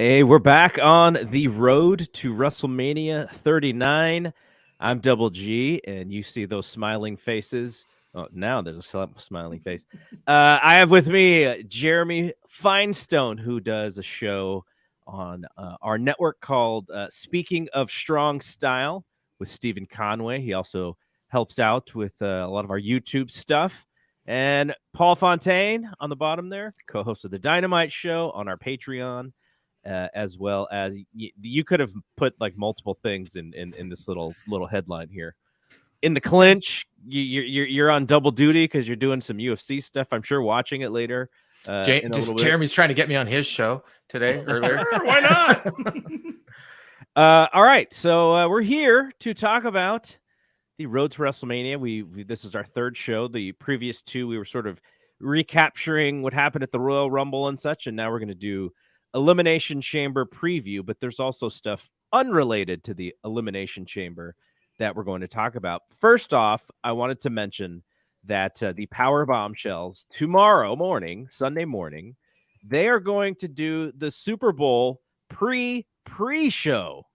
Hey, we're back on the road to WrestleMania 39. I'm Double G, and you see those smiling faces. Oh, now there's a smiling face. I have with me Jeremy Finestone, who does a show on our network called Speaking of Strong Style with Stephen Conway. He also helps out with a lot of our YouTube stuff. And Paul Fontaine on the bottom there, co-host of the Dynamite Show on our Patreon. As well as you could have put like multiple things in this little headline here. In the clinch, you're on double duty because you're doing some UFC stuff. I'm sure watching it later. Jeremy's trying to get me on his show today earlier. Sure, why not? All right, so we're here to talk about the Road to WrestleMania. This is our third show. The previous two we were sort of recapturing what happened at the Royal Rumble and such, and now we're going to do Elimination Chamber preview, but there's also stuff unrelated to the Elimination Chamber that we're going to talk about. First off, I wanted to mention that the Power Bombshells tomorrow morning, Sunday morning, they are going to do the Super Bowl pre-show.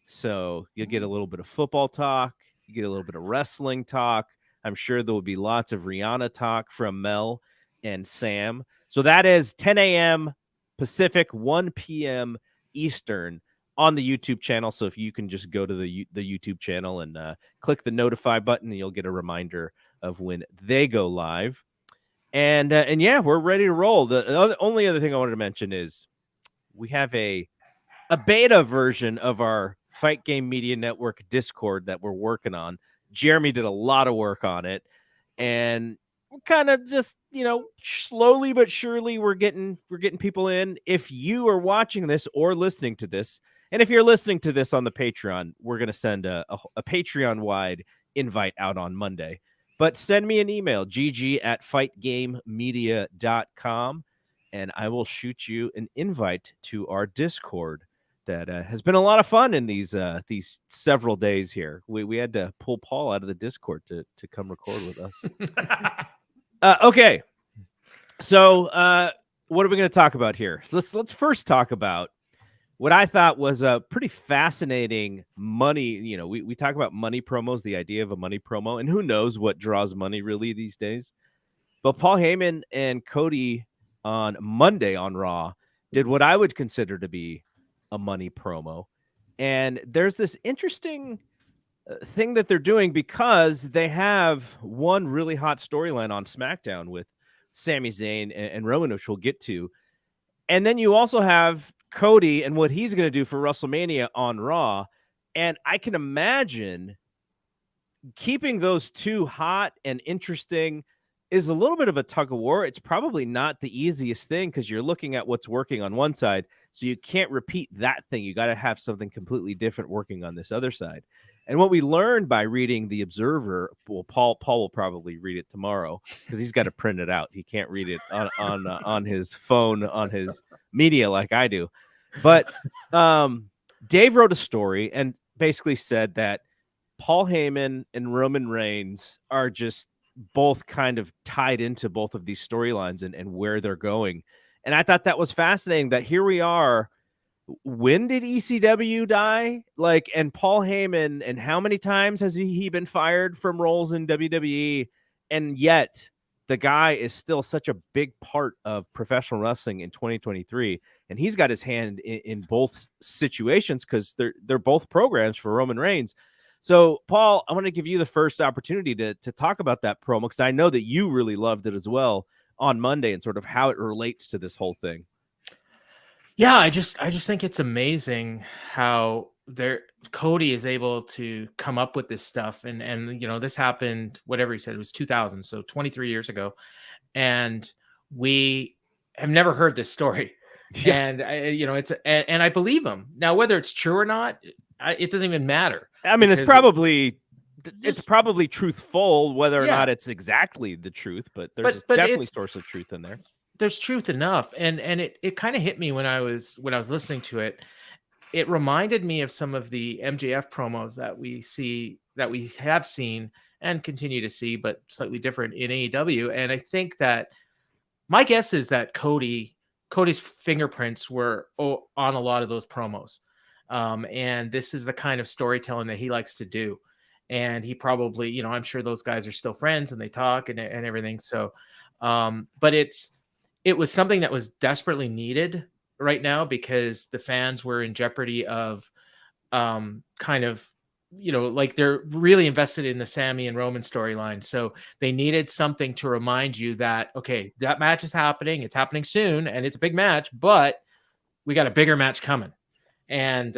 So you'll get a little bit of football talk, you get a little bit of wrestling talk. I'm sure there will be lots of Rihanna talk from Mel and Sam. So that is 10 a.m. Pacific, 1 p.m. Eastern on the YouTube channel. So if you can just go to the YouTube channel and click the notify button, and you'll get a reminder of when they go live. And yeah, we're ready to roll. The only other thing I wanted to mention is we have a beta version of our Fight Game Media Network Discord that we're working on. Jeremy did a lot of work on it, and we're kind of just, slowly but surely we're getting people in. If you are watching this or listening to this, and if you're listening to this on the Patreon, we're going to send a Patreon-wide invite out on Monday. But send me an email, gg@fightgamemedia.com, and I will shoot you an invite to our Discord that has been a lot of fun in these several days here. We had to pull Paul out of the Discord to come record with us. Okay, so what are we going to talk about here? Let's first talk about what I thought was a pretty fascinating money. We talk about money promos, the idea of a money promo, and who knows what draws money really these days. But Paul Heyman and Cody on Monday on Raw did what I would consider to be a money promo. And there's this interesting thing that they're doing because they have one really hot storyline on SmackDown with Sami Zayn and Roman, which we'll get to. And then you also have Cody and what he's going to do for WrestleMania on Raw. And I can imagine keeping those two hot and interesting is a little bit of a tug of war. It's probably not the easiest thing because you're looking at what's working on one side. So you can't repeat that thing. You got to have something completely different working on this other side. And what we learned by reading The Observer, well, Paul will probably read it tomorrow because he's got to print it out. He can't read it on his phone, on his media like I do. But Dave wrote a story and basically said that Paul Heyman and Roman Reigns are just both kind of tied into both of these storylines and where they're going. And I thought that was fascinating that here we are. When did ECW die? And Paul Heyman, and how many times has he been fired from roles in WWE? And yet the guy is still such a big part of professional wrestling in 2023. And he's got his hand in both situations because they're both programs for Roman Reigns. So, Paul, I want to give you the first opportunity to talk about that promo because I know that you really loved it as well on Monday and sort of how it relates to this whole thing. Yeah, I just think it's amazing how Cody is able to come up with this stuff, and this happened, whatever he said, it was 2000, so 23 years ago, and we have never heard this story. Yeah. And I believe him. Now, whether it's true or not, it doesn't even matter. I mean, it's probably truthful, whether or not it's exactly the truth, but there's definitely source of truth in there. There's truth enough. And it kind of hit me when I was listening to it. It reminded me of some of the MJF promos that we have seen and continue to see, but slightly different in AEW. And I think that my guess is that Cody Cody's fingerprints were on a lot of those promos. And this is the kind of storytelling that he likes to do. And he probably, you know, I'm sure those guys are still friends and they talk and everything. So, but it was something that was desperately needed right now because the fans were in jeopardy of kind of, you know, like they're really invested in the Sammy and Roman storyline. So they needed something to remind you that, okay, that match is happening. It's happening soon and it's a big match, but we got a bigger match coming. And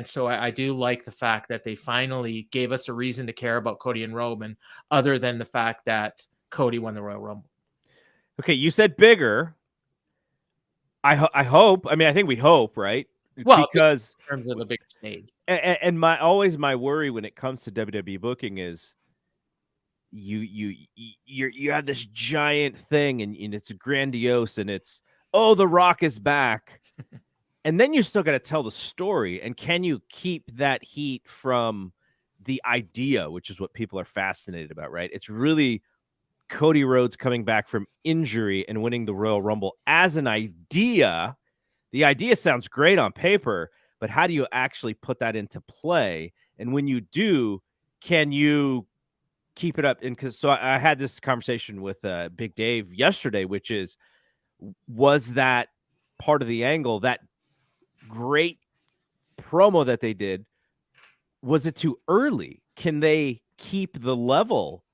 so I do like the fact that they finally gave us a reason to care about Cody and Roman other than the fact that Cody won the Royal Rumble. Okay, you said bigger. I hope. I mean, I think we hope, right? Well, because in terms of a bigger stage. And my worry when it comes to WWE booking is you have this giant thing and it's grandiose and it's, oh, The Rock is back. And then you still got to tell the story. And can you keep that heat from the idea, which is what people are fascinated about, right? It's really Cody Rhodes coming back from injury and winning the Royal Rumble as an idea. The idea sounds great on paper, but how do you actually put that into play? And when you do, can you keep it up? And so I had this conversation with Big Dave yesterday, which is, was that part of the angle, that great promo that they did, was it too early? Can they keep the level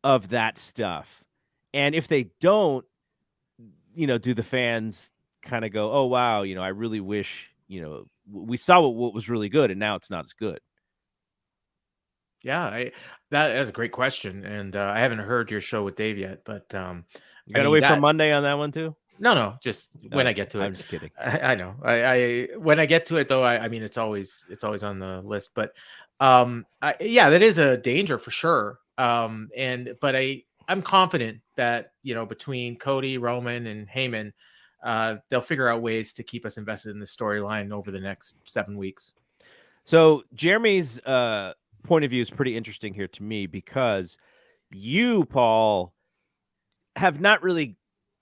of that stuff? And if they don't, you know, do the fans kind of go, oh, wow, you know, I really wish, you know, we saw what was really good and now it's not as good? Yeah, that's a great question. And I haven't heard your show with Dave yet, but You got to wait for Monday on that one too? No, just when I get to it. I'm just kidding. I know. I when I get to it though, I mean it's always on the list. But yeah, that is a danger for sure. But I'm confident that, you know, between Cody, Roman, and Heyman, they'll figure out ways to keep us invested in the storyline over the next 7 weeks. So Jeremy's point of view is pretty interesting here to me because you, Paul, have not really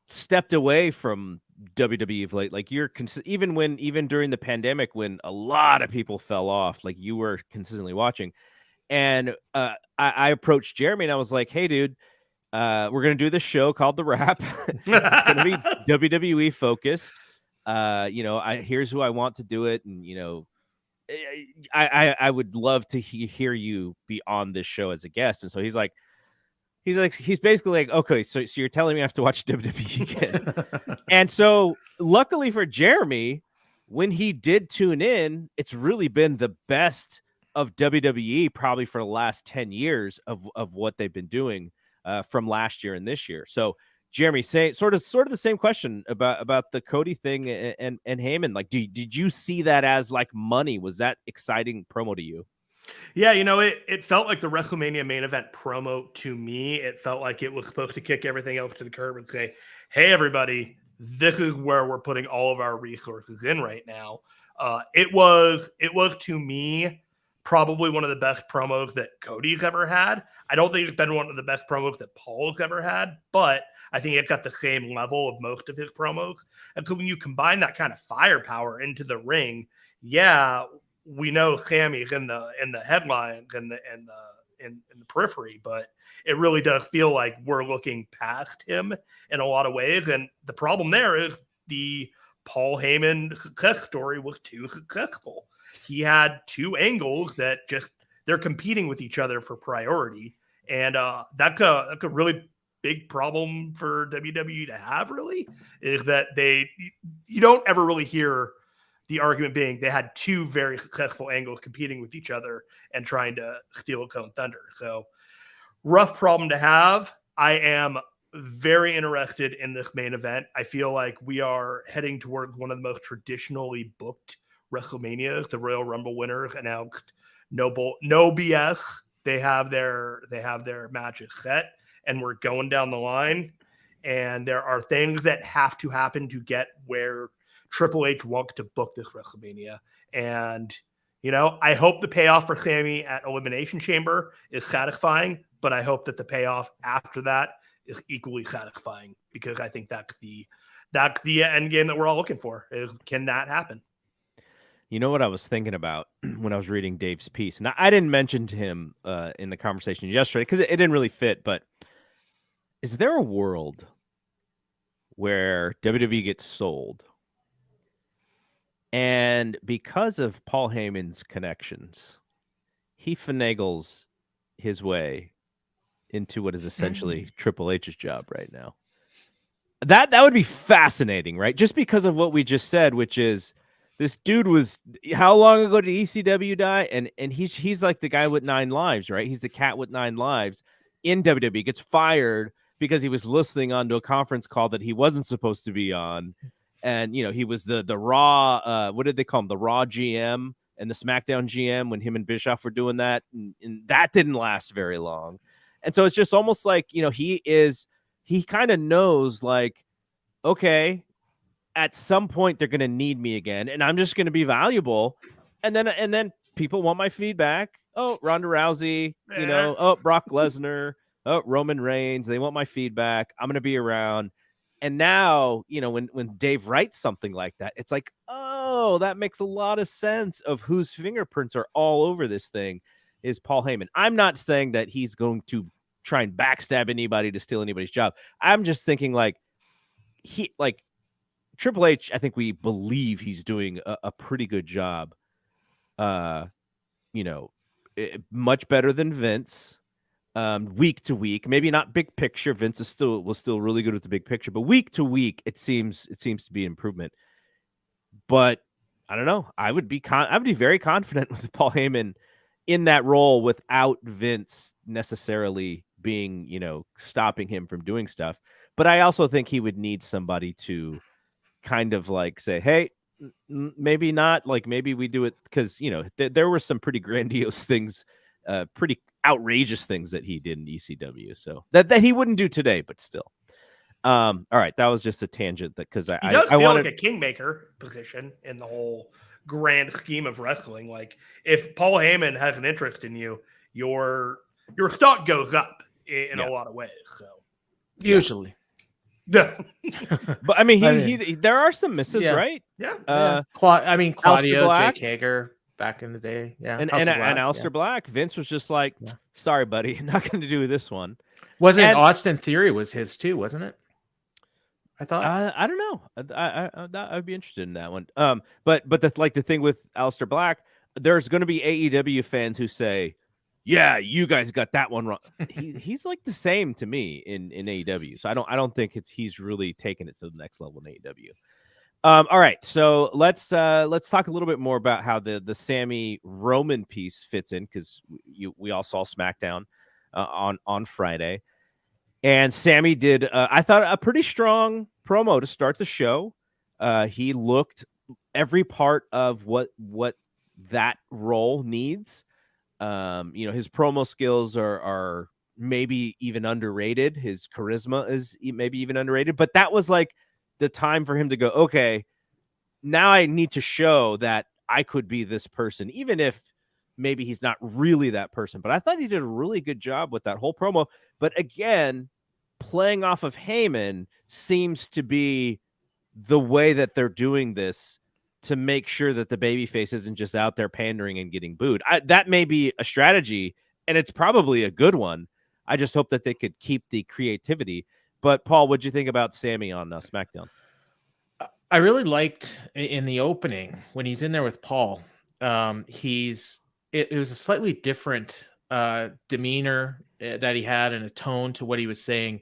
stepped away from WWE of late. Like you're even during the pandemic when a lot of people fell off, like you were consistently watching. And I approached Jeremy and I was like, hey, dude, we're going to do this show called The Wrap. It's going to be WWE focused. You know, here's who I want to do it. And, you know, I would love to hear you be on this show as a guest. And so he's basically like, okay, so you're telling me I have to watch WWE again. And so luckily for Jeremy, when he did tune in, it's really been the best of WWE probably for the last 10 years of what they've been doing from last year and this year. So Jeremy, say sort of the same question about the Cody thing and Heyman. Like, did you see that as like money? Was that exciting promo to you? Yeah, you know, it felt like the WrestleMania main event promo to me. It felt like it was supposed to kick everything else to the curb and say, hey, everybody, this is where we're putting all of our resources in right now. It was to me probably one of the best promos that Cody's ever had. I don't think it's been one of the best promos that Paul's ever had, but I think it's got the same level of most of his promos. And so when you combine that kind of firepower into the ring, yeah, we know Sammy's in the headlines and in the periphery, but it really does feel like we're looking past him in a lot of ways. And the problem there is the Paul Heyman success story was too successful. He had two angles that they're competing with each other for priority. And that's a really big problem for WWE to have, really, is that you don't ever really hear the argument being they had two very successful angles competing with each other and trying to steal its own thunder. So rough problem to have. I am very interested in this main event. I feel like we are heading towards one of the most traditionally booked WrestleManias. The Royal Rumble winners announced no BS. They have their matches set and we're going down the line. And there are things that have to happen to get where Triple H wants to book this WrestleMania. And, you know, I hope the payoff for Sammy at Elimination Chamber is satisfying, but I hope that the payoff after that is equally satisfying because I think that's that's the end game that we're all looking for. Can that happen? You know what I was thinking about when I was reading Dave's piece, and I didn't mention to him in the conversation yesterday because it didn't really fit, but is there a world where WWE gets sold and because of Paul Heyman's connections, he finagles his way into what is essentially Triple H's job right now? That would be fascinating, right? Just because of what we just said, which is this dude was, how long ago did ECW die? And he's like the guy with 9 lives, right? He's the cat with 9 lives in WWE. Gets fired because he was listening onto a conference call that he wasn't supposed to be on. And, he was the Raw, what did they call him? The Raw GM and the SmackDown GM when him and Bischoff were doing that. And that didn't last very long. And so it's just almost like, he kind of knows like, okay, at some point they're going to need me again. And I'm just going to be valuable. And then people want my feedback. Oh, Ronda Rousey, oh, Brock Lesnar, oh, Roman Reigns. They want my feedback. I'm going to be around. And now, when Dave writes something like that, it's like, oh, that makes a lot of sense of whose fingerprints are all over this thing is Paul Heyman. I'm not saying that he's going to try and backstab anybody to steal anybody's job. I'm just thinking Triple H, I think we believe he's doing a pretty good job. Much better than Vince. Week to week, maybe not big picture. Vince was still really good with the big picture, but week to week, it seems to be improvement. But I don't know. I would be very confident with Paul Heyman in that role without Vince necessarily being, stopping him from doing stuff. But I also think he would need somebody to kind of like say, hey, maybe not, like maybe we do it because, there were some pretty grandiose things, pretty outrageous things that he did in ECW. So that he wouldn't do today, but still. All right. That was just a tangent because he does feel like a kingmaker position in the whole grand scheme of wrestling. Like if Paul Heyman has an interest in you, your stock goes up in a lot of ways. So usually. Yeah. But I mean, he there are some misses, right? Yeah. Claudio, Jake Hager back in the day. Yeah. And Aleister Black, Vince was just like, sorry, buddy, not going to do this one. Austin Theory was his too, wasn't it? I thought. I don't know. I'd be interested in that one. But the thing with Aleister Black, there's going to be AEW fans who say, yeah, you guys got that one wrong. He's like the same to me in AEW. So I don't think he's really taken it to the next level in AEW. All right, so let's talk a little bit more about how the Sammy Roman piece fits in because we all saw SmackDown on Friday, and Sammy did I thought a pretty strong promo to start the show. He looked every part of what that role needs. His promo skills are maybe even underrated. His charisma is maybe even underrated, but that was like the time for him to go, okay, now I need to show that I could be this person, even if maybe he's not really that person. But I thought he did a really good job with that whole promo. But again, playing off of Heyman seems to be the way that they're doing this to make sure that the babyface isn't just out there pandering and getting booed. That may be a strategy, and it's probably a good one. I just hope that they could keep the creativity. But Paul, what'd you think about Sammy on SmackDown? I really liked in the opening when he's in there with Paul. It was a slightly different demeanor that he had and a tone to what he was saying.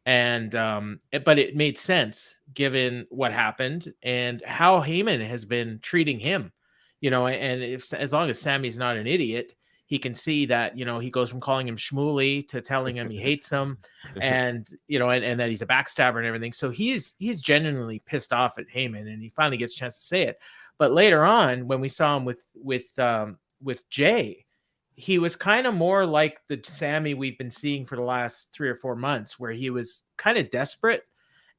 And but it made sense given what happened and how Heyman has been treating him, and as long as Sammy's not an idiot, he can see that, he goes from calling him Shmooly to telling him he hates him and, and that he's a backstabber and everything. So he's genuinely pissed off at Heyman and he finally gets a chance to say it. But later on, when we saw him with Jay, he was kind of more like the Sammy we've been seeing for the last 3 or 4 months, where he was kind of desperate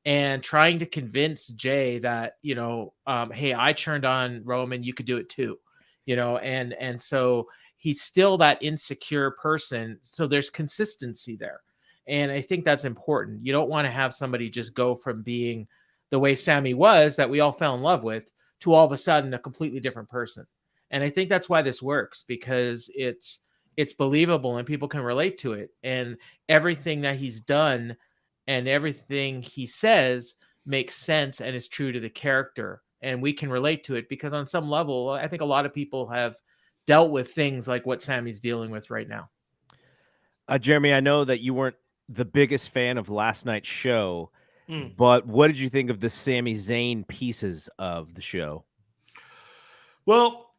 and trying to convince Jay that, hey, I turned on Roman, you could do it too, and so he's still that insecure person. So there's consistency there. And I think that's important. You don't want to have somebody just go from being the way Sammy was that we all fell in love with, to all of a sudden a completely different person. And I think that's why this works, because it's believable and people can relate to it. And everything that he's done and everything he says makes sense and is true to the character. And we can relate to it because on some level, I think a lot of people have dealt with things like what Sammy's dealing with right now. Jeremy, I know that you weren't the biggest fan of last night's show, Mm. but what did you think of the Sami Zayn pieces of the show? Well,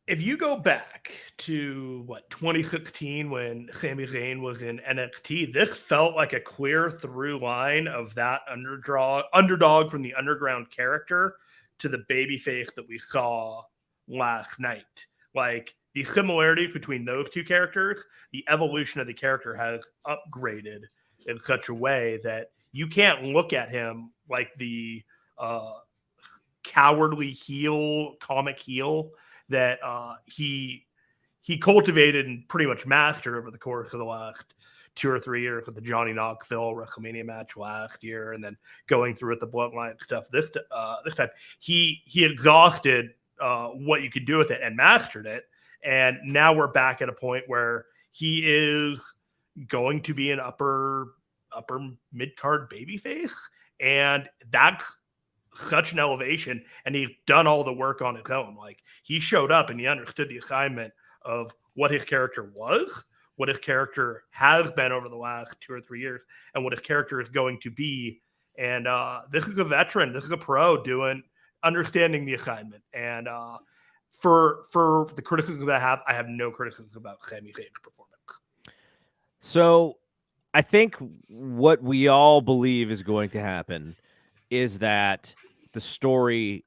if you go back to 2016 when Sami Zayn was in NXT, this felt like a clear through line of that underdog from the underground character to the babyface that we saw last night. Like, the similarities between those two characters, the evolution of the character has upgraded in such a way that you can't look at him like the cowardly heel, comic heel that he cultivated and pretty much mastered over the course of the last 2 or 3 years with the Johnny Knoxville WrestleMania match last year, and then going through with the Bloodline stuff this time. He exhausted what you could do with it and mastered it, and now we're back at a point where he is going to be an upper mid-card babyface, and that's such an elevation, and he's done all the work on his own. Like, he showed up and he understood the assignment of what his character was, what his character has been over the last 2 or 3 years, and what his character is going to be. And this is a veteran, this is a pro understanding the assignment. And for the criticisms I have no criticisms about Sami Zayn's performance. So I think what we all believe is going to happen is that the story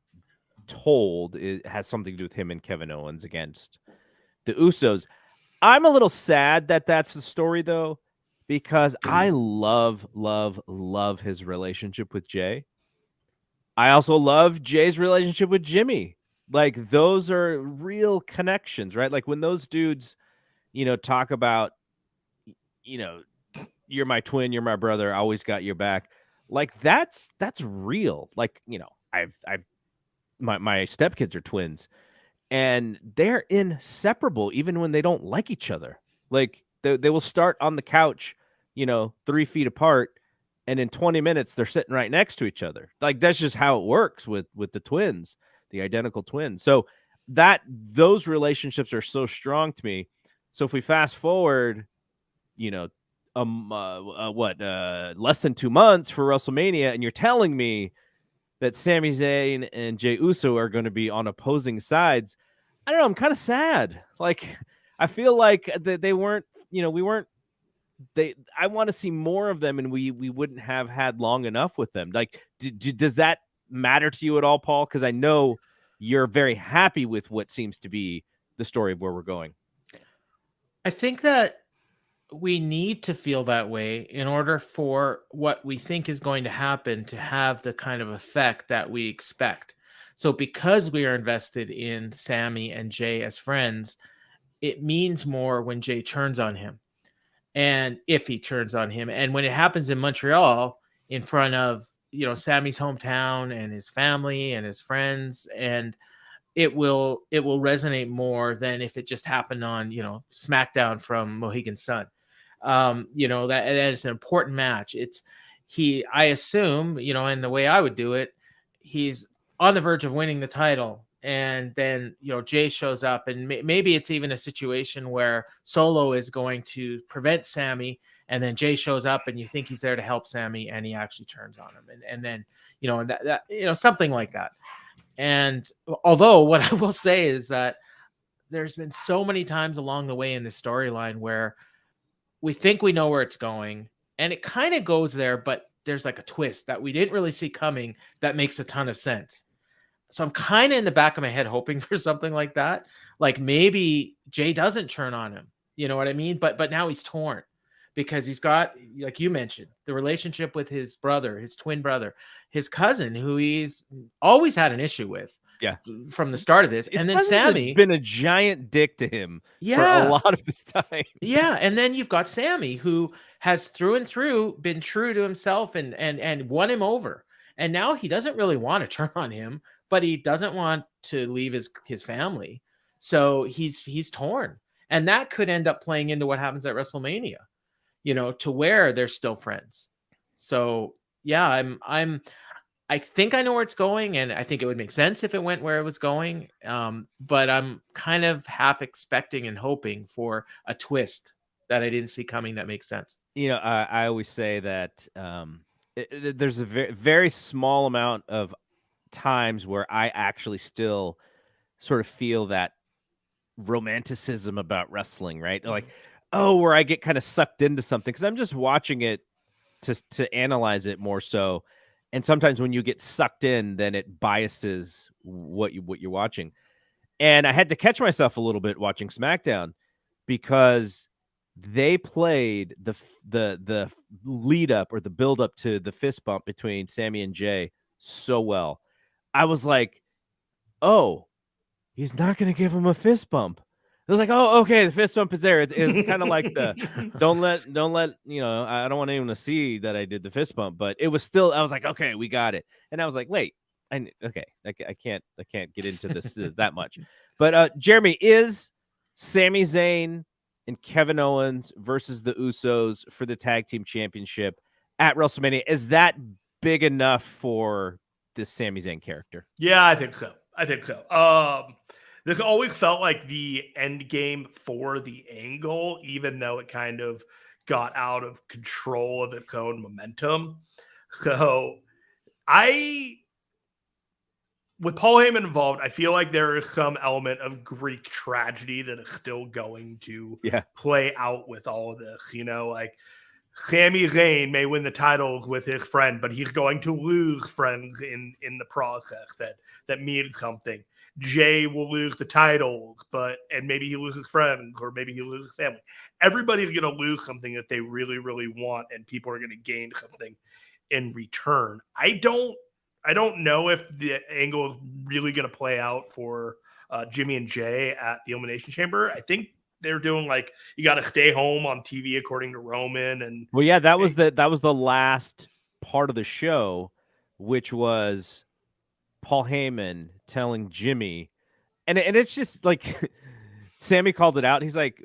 told has something to do with him and Kevin Owens against the Usos. I'm a little sad that that's the story, though, because I love his relationship with Jay. I also love Jay's relationship with Jimmy. Like, those are real connections, right? Like, when those dudes, talk about, you're my twin, you're my brother, I always got your back. Like, that's real. Like, I've my stepkids are twins, and they're inseparable even when they don't like each other. Like, they will start on the couch, 3 feet apart, and in 20 minutes they're sitting right next to each other. Like, that's just how it works with the twins, the identical twins. So those relationships are so strong to me. So if we fast forward, less than 2 months for WrestleMania, and you're telling me that Sami Zayn and Jey Uso are going to be on opposing sides, I don't know, I'm kind of sad. Like, I feel like they weren't, I want to see more of them, and we wouldn't have had long enough with them. Like, does that matter to you at all, Paul? Because I know you're very happy with what seems to be the story of where we're going. I think that we need to feel that way in order for what we think is going to happen to have the kind of effect that we expect. So because we are invested in Sammy and Jay as friends, it means more when Jay turns on him, and if he turns on him. And when it happens in Montreal in front of, Sammy's hometown and his family and his friends, and it will resonate more than if it just happened on, SmackDown from Mohegan Sun. That is an important match. I assume, and the way I would do it, he's on the verge of winning the title, and then, Jay shows up, and maybe it's even a situation where Solo is going to prevent Sammy, and then Jay shows up, and you think he's there to help Sammy, and he actually turns on him, and then, something like that. And although what I will say is that there's been so many times along the way in this storyline where we think we know where it's going, and it kind of goes there, but there's like a twist that we didn't really see coming that makes a ton of sense. So I'm kind of in the back of my head hoping for something like that. Like, maybe Jay doesn't turn on him. You know what I mean? But now he's torn because he's got, like you mentioned, the relationship with his brother, his twin brother, his cousin, who he's always had an issue with. Yeah, from the start of this. His and then Sammy been a giant dick to him for a lot of this time. Yeah, and then you've got Sammy, who has through and through been true to himself and won him over. And now he doesn't really want to turn on him, but he doesn't want to leave his family. So he's torn. And that could end up playing into what happens at WrestleMania, to where they're still friends. So yeah, I think I know where it's going, and I think it would make sense if it went where it was going. But I'm kind of half expecting and hoping for a twist that I didn't see coming that makes sense. I always say that there's a very, very small amount of times where I actually still sort of feel that romanticism about wrestling, right? Like, where I get kind of sucked into something because I'm just watching it to analyze it more so. And sometimes when you get sucked in, then it biases what you're watching. And I had to catch myself a little bit watching SmackDown because they played the lead up or the build up to the fist bump between Sammy and Jay so well. I was like, oh, he's not going to give him a fist bump. I was like, oh, okay, the fist bump is there. It's kind of like the don't let I don't want anyone to see that I did the fist bump, but it was still. I was like, okay, we got it. And I was like, wait, I can't get into this that much. But Jeremy, is Sami Zayn and Kevin Owens versus the Usos for the tag team championship at WrestleMania, is that big enough for this Sami Zayn character? Yeah, I think so. This always felt like the end game for the angle, even though it kind of got out of control of its own momentum. So with Paul Heyman involved, I feel like there is some element of Greek tragedy that is still going to play out with all of this. Like Sami Zayn may win the titles with his friend, but he's going to lose friends in the process that means something. Jay will lose the titles, and maybe he loses friends, or maybe he loses family. Everybody's going to lose something that they really, really want, and people are going to gain something in return. I don't know if the angle is really going to play out for Jimmy and Jay at the Elimination Chamber. I think they're doing like you got to stay home on TV according to Roman, and that was the last part of the show, which was Paul Heyman telling Jimmy, and it's just like Sammy called it out. He's like,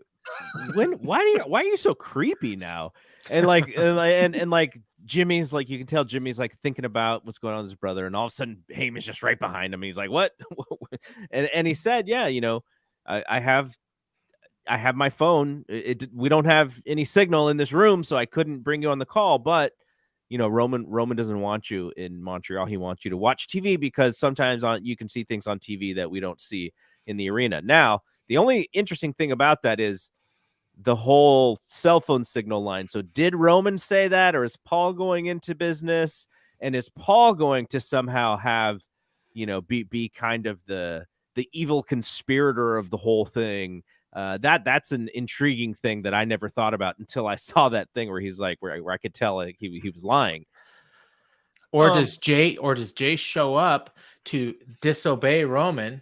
why are you so creepy now? And like and like Jimmy's like, you can tell Jimmy's like thinking about what's going on with his brother, and all of a sudden Heyman's just right behind him. He's like, what? and he said, yeah, I have my phone. We don't have any signal in this room, so I couldn't bring you on the call, but Roman doesn't want you in Montreal. He wants you to watch TV because sometimes you can see things on TV that we don't see in the arena. Now, the only interesting thing about that is the whole cell phone signal line. So did Roman say that, or is Paul going into business? And is Paul going to somehow have, be kind of the evil conspirator of the whole thing? That's an intriguing thing that I never thought about until I saw that thing where he's like, where I could tell like he was lying. Or does Jay show up to disobey Roman,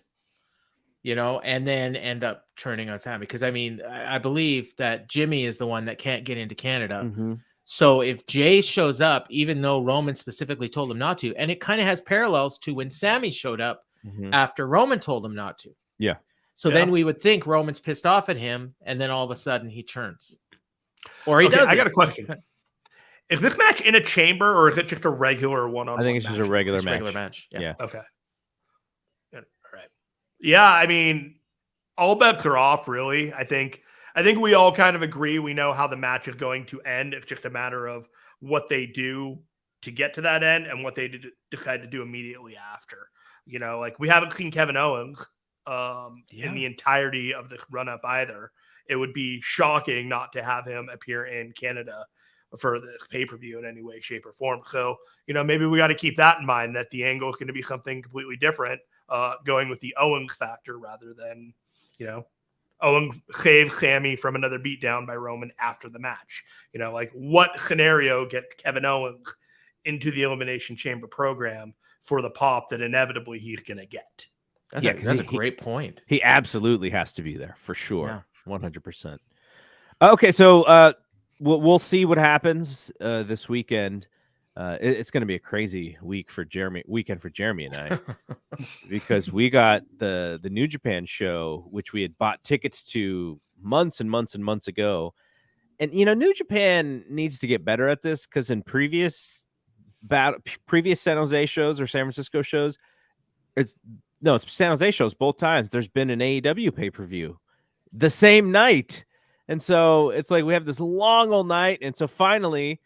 and then end up turning on Sammy? Because I believe that Jimmy is the one that can't get into Canada. Mm-hmm. So if Jay shows up, even though Roman specifically told him not to, and it kind of has parallels to when Sammy showed up after Roman told him not to. Yeah. So then we would think Roman's pissed off at him, and then all of a sudden he turns. Or he doesn't. I got a question. Is this match in a chamber, or is it just a regular one-on-one? I think it's just a regular match. Regular match. Yeah. Okay. All right. Yeah, all bets are off, really. I think we all kind of agree. We know how the match is going to end. It's just a matter of what they do to get to that end and what they decide to do immediately after. Like we haven't seen Kevin Owens in the entirety of the run-up either. It would be shocking not to have him appear in Canada for this pay-per-view in any way, shape, or form. So, maybe we got to keep that in mind, that the angle is going to be something completely different, going with the Owens factor rather than, Owens saved Sammy from another beatdown by Roman after the match. Like what scenario gets Kevin Owens into the Elimination Chamber program for the pop that inevitably he's going to get? That's a great point. He absolutely has to be there for sure. 100%. Okay. So, we'll see what happens this weekend. it's going to be a crazy weekend for Jeremy and I, because we got the New Japan show, which we had bought tickets to months and months and months ago. And, New Japan needs to get better at this, because in previous San Jose shows or San Francisco shows, it's San Jose shows both times. There's been an AEW pay-per-view the same night. And so it's like we have this long old night. And so finally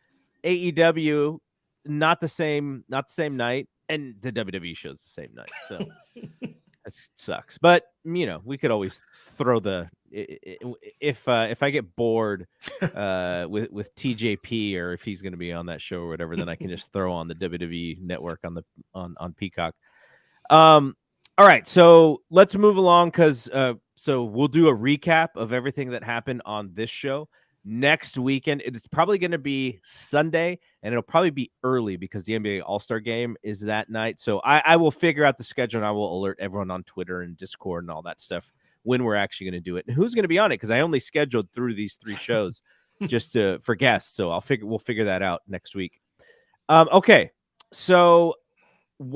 AEW, not the same night, and the WWE show's the same night. So that sucks. But we could always throw if I get bored with TJP, or if he's going to be on that show or whatever, then I can just throw on the WWE network on Peacock. All right, so let's move along, because so we'll do a recap of everything that happened on this show next weekend. It's probably going to be Sunday, and it'll probably be early because the NBA All-Star Game is that night. So I will figure out the schedule, and I will alert everyone on Twitter and Discord and all that stuff when we're actually going to do it and who's going to be on it, because I only scheduled through these 3 shows just for guests. So we'll figure that out next week. Okay, so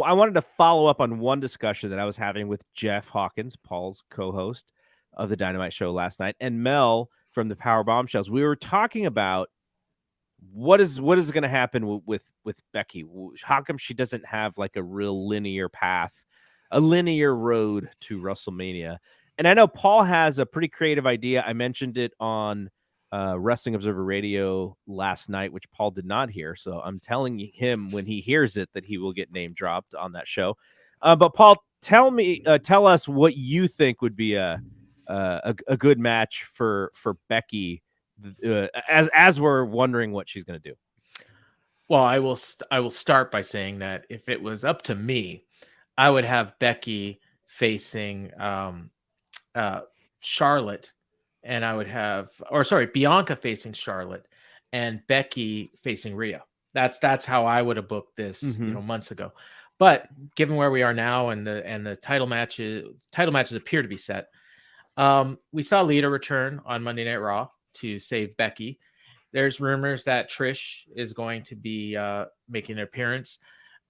I wanted to follow up on one discussion that I was having with Jeff Hawkins, Paul's co-host of the Dynamite show last night, and Mel from the Power Bombshells. We were talking about what is going to happen with Becky. How come she doesn't have like a real linear path, a linear road to WrestleMania? And I know Paul has a pretty creative idea. I mentioned it on Wrestling Observer Radio last night, which Paul did not hear. So I'm telling him when he hears it that he will get name dropped on that show. But Paul, tell us what you think would be a good match for Becky, as we're wondering what she's going to do. Well, I will start by saying that if it was up to me, I would have Becky facing Charlotte, and I would have, Bianca facing Charlotte and Becky facing Rhea. That's how I would have booked this, months ago. But given where we are now, and the title matches appear to be set, we saw Lita return on Monday Night Raw to save Becky. There's rumors that Trish is going to be making an appearance.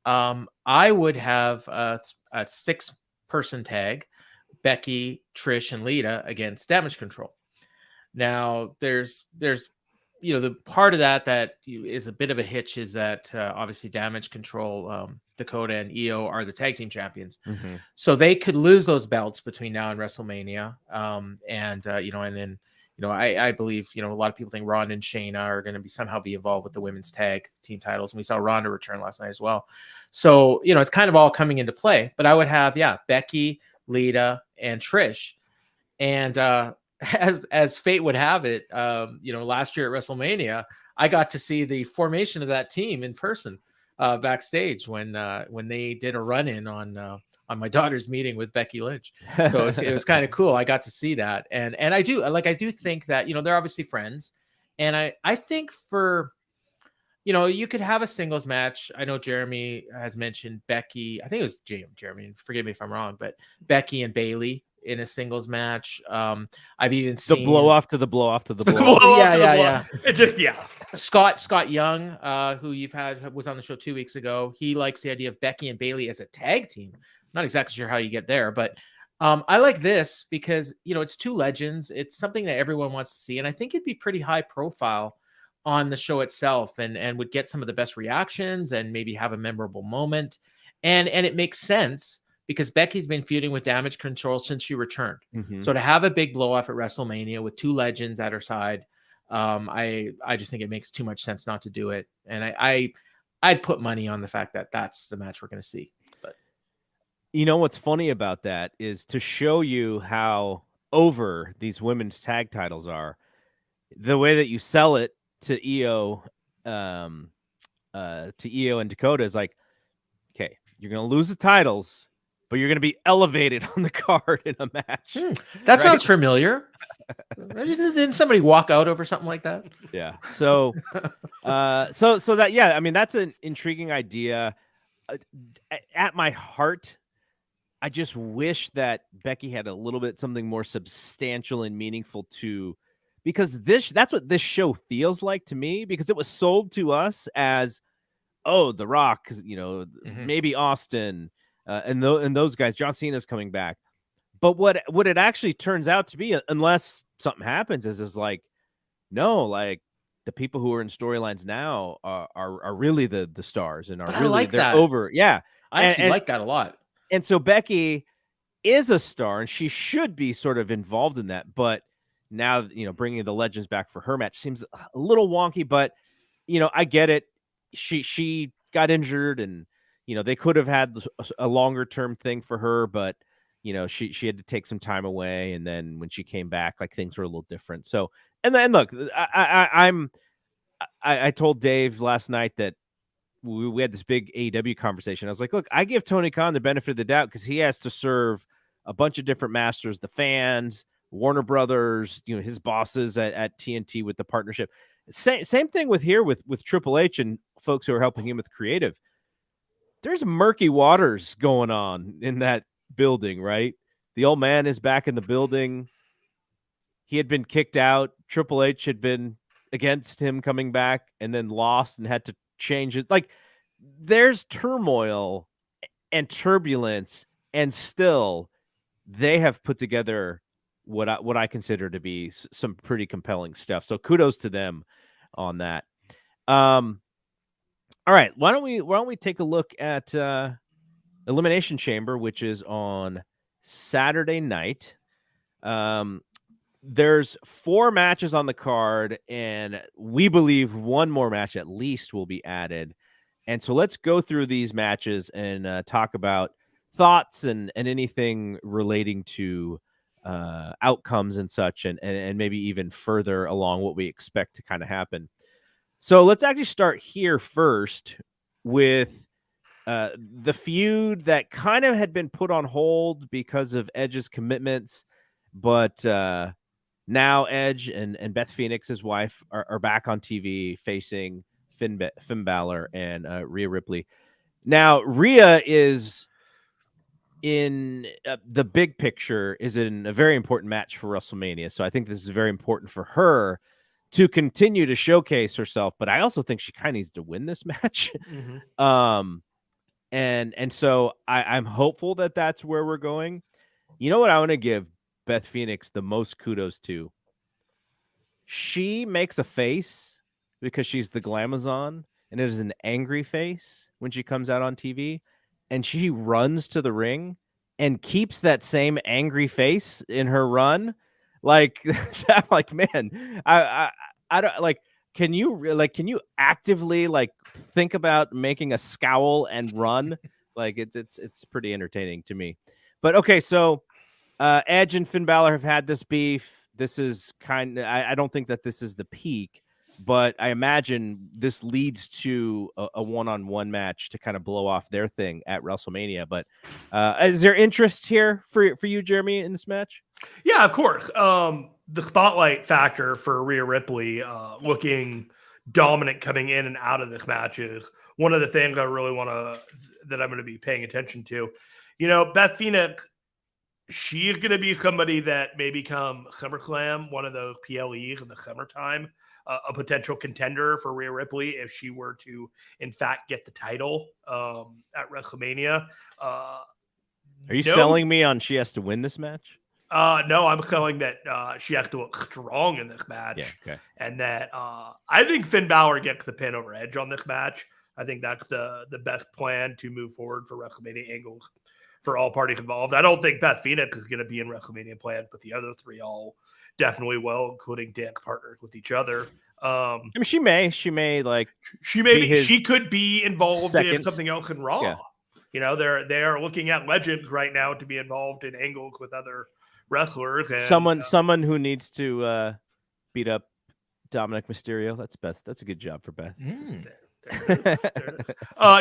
I would have a 6-person tag, Becky, Trish, and Lita against Damage Control. Now, there's the part of that is a bit of a hitch is that obviously Damage Control, Dakota and Io are the tag team champions. So they could lose those belts between now and WrestleMania. And then I believe, a lot of people think Ronda and Shayna are going to somehow be involved with the women's tag team titles. And we saw Ronda return last night as well. So, it's kind of all coming into play. But I would have, Becky, Lita, and Trish. And as fate would have it, last year at WrestleMania, I got to see the formation of that team in person backstage when they did a run-in on my daughter's meeting with Becky Lynch. So it was kind of cool. I got to see that. And I do think that, they're obviously friends. And I think for, you could have a singles match. I know Jeremy has mentioned Becky. I think it was Jeremy. Forgive me if I'm wrong, but Becky and Bayley in a singles match. I've even seen the blow off to the blow off to the blow. Yeah. It just Scott Young, who was on the show 2 weeks ago. He likes the idea of Becky and Bayley as a tag team. Not exactly sure how you get there, but I like this because it's 2 legends. It's something that everyone wants to see, and I think it'd be pretty high profile on the show itself, and would get some of the best reactions and maybe have a memorable moment. And it makes sense because Becky's been feuding with Damage Control since she returned. So to have a big blow off at WrestleMania with 2 legends at her side, I just think it makes too much sense not to do it. And I'd put money on the fact that that's the match we're going to see. But what's funny about that is, to show you how over these women's tag titles are, the way that you sell it to Io and Dakota is like, okay, you're going to lose the titles, but you're going to be elevated on the card in a match. That sounds familiar. Didn't somebody walk out over something like that? Yeah. So, so that, I mean, that's an intriguing idea. At my heart, I just wish that Becky had a little bit something more substantial and meaningful because that's what this show feels like to me, because it was sold to us as oh, The Rock, Mhm. maybe Austin, and those guys. John Cena's coming back. But what it actually turns out to be, unless something happens, is like, no, like the people who are in storylines now are really the stars and are But I really like they're that. over. Yeah. I actually like that a lot. And so Becky is a star and she should be sort of involved in that. But now, bringing the legends back for her match seems a little wonky, but I get it. She got injured and, they could have had a longer term thing for her, but she had to take some time away. And then when she came back, like things were a little different. So, and then look, I told Dave last night that we had this big AEW conversation. I was like, look, I give Tony Khan the benefit of the doubt because he has to serve a bunch of different masters, the fans, Warner Brothers, his bosses at TNT with the partnership. Same thing with Triple H and folks who are helping him with creative. There's murky waters going on in that building, right? The old man is back in the building. He had been kicked out. Triple H had been against him coming back and then lost and had to change it. Like there's turmoil and turbulence, and still they have put together what I consider to be some pretty compelling stuff. So kudos to them on that. All right, why don't we take a look at Elimination Chamber, which is on Saturday night. There's 4 matches on the card, and we believe one more match at least will be added. And so let's go through these matches and talk about thoughts and anything relating to outcomes and such, and maybe even further along what we expect to kind of happen. So let's actually start here first with the feud that kind of had been put on hold because of Edge's commitments, but now Edge and Beth Phoenix, his wife, are back on TV facing Finn Balor and Rhea Ripley. Now, Rhea is in the big picture is in a very important match for WrestleMania. So I think this is very important for her to continue to showcase herself. But I also think she kind of needs to win this match. Mm-hmm. And so I'm hopeful that that's where we're going. You know what I want to give Beth Phoenix the most kudos to? She makes a face because she's the Glamazon, and it is an angry face when she comes out on TV, and she runs to the ring and keeps that same angry face in her run. Like, I'm like, man, I don't like. Can you actively think about making a scowl and run? Like it's pretty entertaining to me. But okay, so Edge and Finn Balor have had this beef. This is I don't think that this is the peak, but I imagine this leads to a one-on-one match to kind of blow off their thing at WrestleMania. But is there interest here for you, Jeremy, in this match? Yeah, of course. The spotlight factor for Rhea Ripley looking dominant coming in and out of this match is one of the things I really that I'm going to be paying attention to. Beth Phoenix, she's going to be somebody that may become SummerSlam, one of those PLEs in the summertime, a potential contender for Rhea Ripley if she were to, in fact, get the title at WrestleMania. Are you selling me on she has to win this match? No, I'm selling that she has to look strong in this match. Yeah, okay. And that I think Finn Balor gets the pin over Edge on this match. I think that's the best plan to move forward for WrestleMania angles for all parties involved. I don't think Beth Phoenix is going to be in WrestleMania plans, but the other three all definitely will, including Dan's partners with each other. I mean, she may she could be involved in something else in Raw. Yeah. They're looking at legends right now to be involved in angles with other wrestlers. And, someone who needs to beat up Dominic Mysterio. That's Beth. That's a good job for Beth.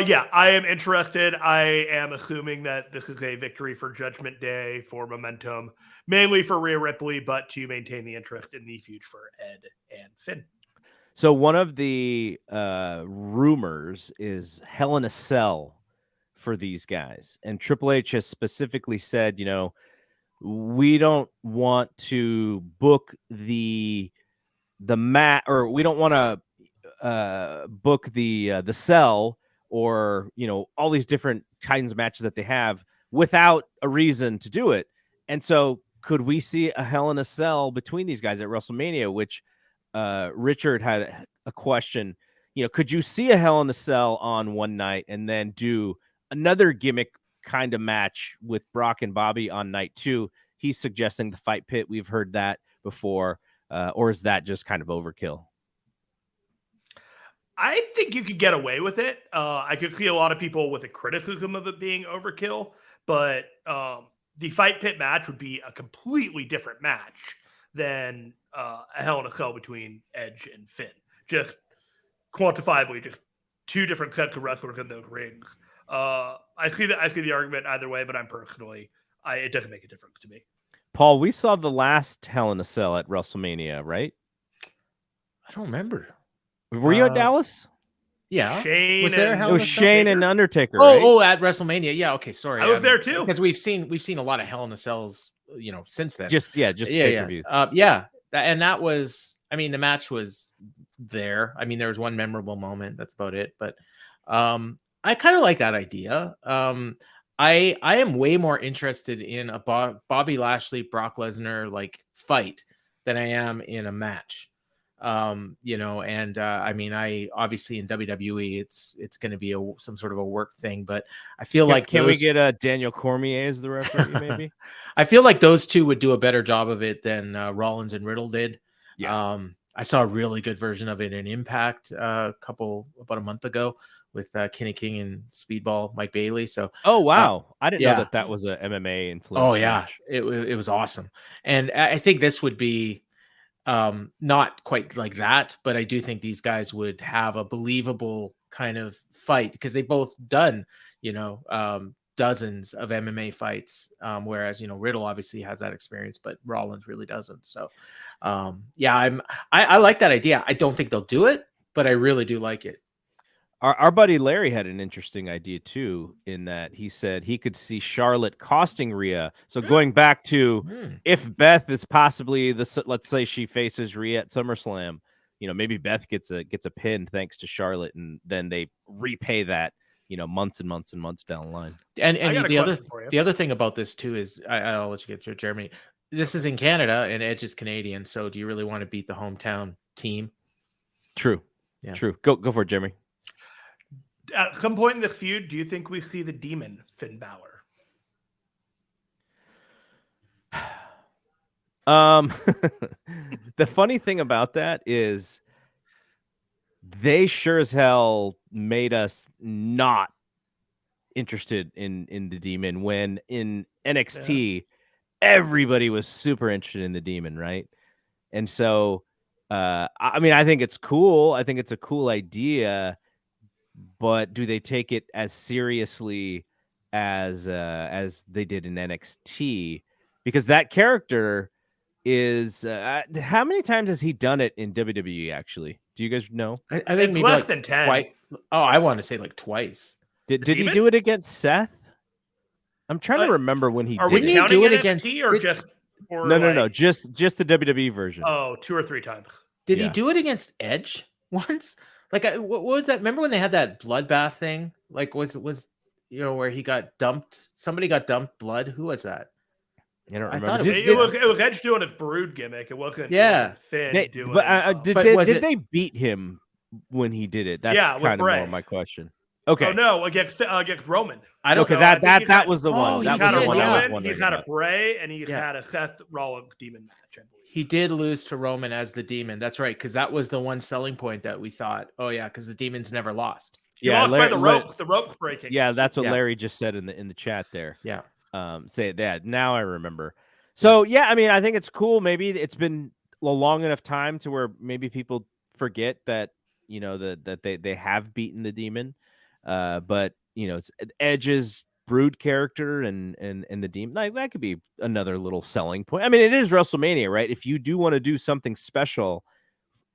Yeah, I am interested. I am assuming that this is a victory for Judgment Day, for momentum, mainly for Rhea Ripley, but to maintain the interest in the feud for Ed and Finn. So one of the rumors is Hell in a Cell for these guys, and Triple H has specifically said, we don't want to book the mat, or we don't want to book the cell or, all these different kinds of matches that they have without a reason to do it. And so could we see a Hell in a Cell between these guys at WrestleMania, which Richard had a question, could you see a Hell in a Cell on one night and then do another gimmick kind of match with Brock and Bobby on night 2? He's suggesting the Fight Pit. We've heard that before. Or is that just kind of overkill? I think you could get away with it. I could see a lot of people with a criticism of it being overkill, but the Fight Pit match would be a completely different match than a Hell in a Cell between Edge and Finn. Just quantifiably, just two different sets of wrestlers in those rings. I see the argument either way, but it doesn't make a difference to me. Paul, we saw the last Hell in a Cell at WrestleMania, right? I don't remember. Were you at Dallas? Yeah. Shane was there it was Shane and Undertaker. Oh, at WrestleMania. Yeah. Okay. Sorry. I was there too. Because we've seen a lot of Hell in a Cells, since then. Just pay-per-views. And that was, the match was there. there was one memorable moment. That's about it. But I kind of like that idea. I am way more interested in a Bobby Lashley, Brock Lesnar fight than I am in a match. I obviously in WWE it's going to be some sort of a work thing, but I feel can we get Daniel Cormier as the referee? Maybe I feel like those two would do a better job of it than Rollins and Riddle did. Yeah. I saw a really good version of it in Impact about a month ago with Kenny King and Speedball Mike Bailey. So wow, I didn't know that was a MMA influence. Oh yeah, it was awesome, and I think this would be not quite like that, but I do think these guys would have a believable kind of fight because they both done dozens of MMA fights, whereas Riddle obviously has that experience, but Rollins really doesn't. So I like that idea. I don't think they'll do it, but I really do like it. Our buddy Larry had an interesting idea too, in that he said he could see Charlotte costing Rhea. So going back to if Beth is possibly let's say she faces Rhea at SummerSlam, maybe Beth gets a pin thanks to Charlotte, and then they repay that, months and months and months down the line. And the other thing about this too is I'll let you get to Jeremy. This is in Canada and Edge is Canadian, so do you really want to beat the hometown team? True. Yeah. True. Go for it, Jeremy. At some point in this feud, do you think we see the Demon Finn Balor? The funny thing about that is they sure as hell made us not interested in the Demon when in NXT everybody was super interested in the Demon, right? And so I think it's cool. I think it's a cool idea. But do they take it as seriously as they did in NXT? Because that character is how many times has he done it in WWE? Actually, do you guys know? I think maybe less than 10. Twice. Oh, I want to say twice. Did he do it against Seth? I'm trying to remember when he did. Are we counting it against or just? Or no, just the WWE version. Oh, 2 or 3 times. Did he do it against Edge once? What was that? Remember when they had that bloodbath thing? Was where he got dumped? Somebody got dumped blood. Who was that? I don't remember. It was Edge doing his Brood gimmick. It wasn't. Finn doing. But did they beat him when he did it? That's kind of more my question. Okay. Oh no, against Roman. I don't. Okay, that was the one. That was the one I was wondering. He's had a Bray and he's had a Seth Rollins Demon match, I believe. He did lose to Roman as the Demon. That's right, because that was the one selling point that we thought. Oh yeah, because the Demon's never lost. He lost by the ropes. The ropes breaking. Yeah, that's what Larry just said in the chat there. Yeah. Say that. Now I remember. So I think it's cool. Maybe it's been a long enough time to where maybe people forget that that they have beaten the Demon. But it's Edge's Brood character and the Demon, that could be another little selling point. It is WrestleMania, right? If you do want to do something special,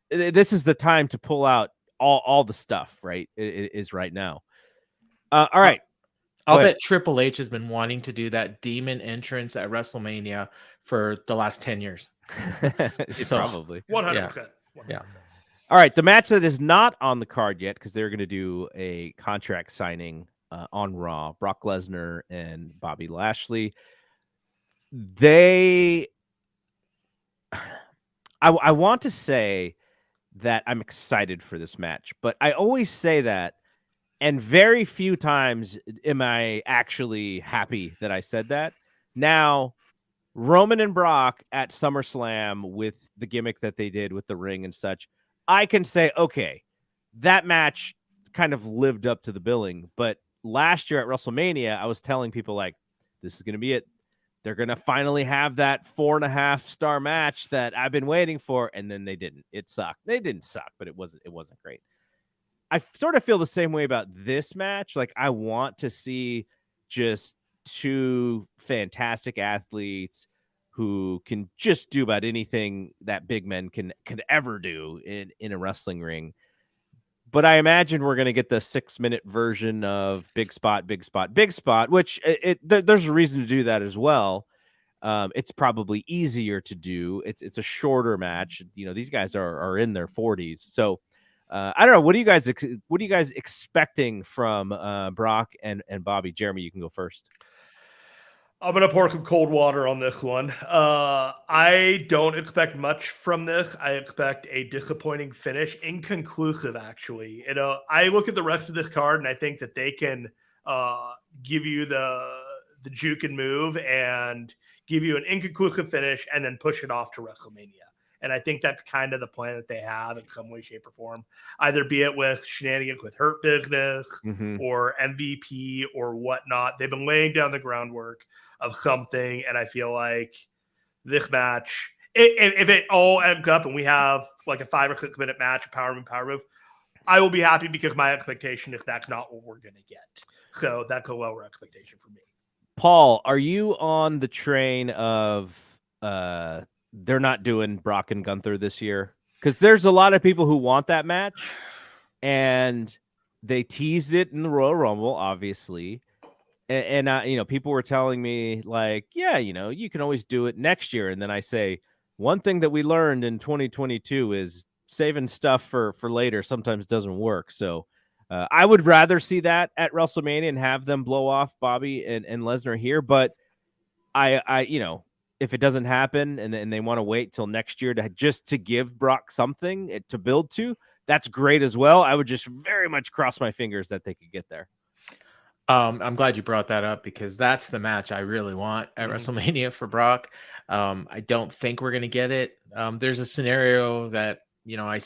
this is the time to pull out all the stuff, right? It is right now. All right. I'll bet Triple H has been wanting to do that Demon entrance at WrestleMania for the last 10 years. Probably 100%. Yeah. All right, the match that is not on the card yet, because they're going to do a contract signing on Raw, Brock Lesnar and Bobby Lashley. I want to say that I'm excited for this match, but I always say that, and very few times am I actually happy that I said that. Now, Roman and Brock at SummerSlam with the gimmick that they did with the ring and such, I can say, okay, that match kind of lived up to the billing. But last year at WrestleMania, I was telling people, like, this is going to be it. They're going to finally have that 4.5-star match that I've been waiting for. And then they didn't. It sucked. They didn't suck, but it wasn't great. I sort of feel the same way about this match. Like, I want to see just two fantastic athletes who can just do about anything that big men could ever do in a wrestling ring. But I imagine we're going to get the 6-minute version of big spot, which there's a reason to do that as well. It's probably easier to do. It's a shorter match. You know, these guys are in their 40s. So I don't know. What are you guys expecting from Brock and Bobby? Jeremy, you can go first. I'm going to pour some cold water on this one. I don't expect much from this. I expect a disappointing finish, inconclusive, actually. I look at the rest of this card, and I think that they can give you the juke and move and give you an inconclusive finish and then push it off to WrestleMania. And I think that's kind of the plan that they have in some way, shape, or form, either be it with shenanigans with Hurt Business or MVP or whatnot. They've been laying down the groundwork of something, and I feel like this match, if it all ends up and we have like a 5 or 6 minute match, a power move, I will be happy because my expectation is that's not what we're going to get. So that's a lower expectation for me. Paul, are you on the train of they're not doing Brock and Gunther this year? Because there's a lot of people who want that match, and they teased it in the Royal Rumble, obviously. And people were telling me, like, yeah, you can always do it next year. And then I say, one thing that we learned in 2022 is saving stuff for later sometimes doesn't work. So I would rather see that at WrestleMania and have them blow off Bobby and Lesnar here. But I if it doesn't happen and they want to wait till next year to give Brock something to build to, that's great as well. I would just very much cross my fingers that they could get there. I'm glad you brought that up because that's the match I really want at WrestleMania for Brock. I don't think we're going to get it. There's a scenario that, I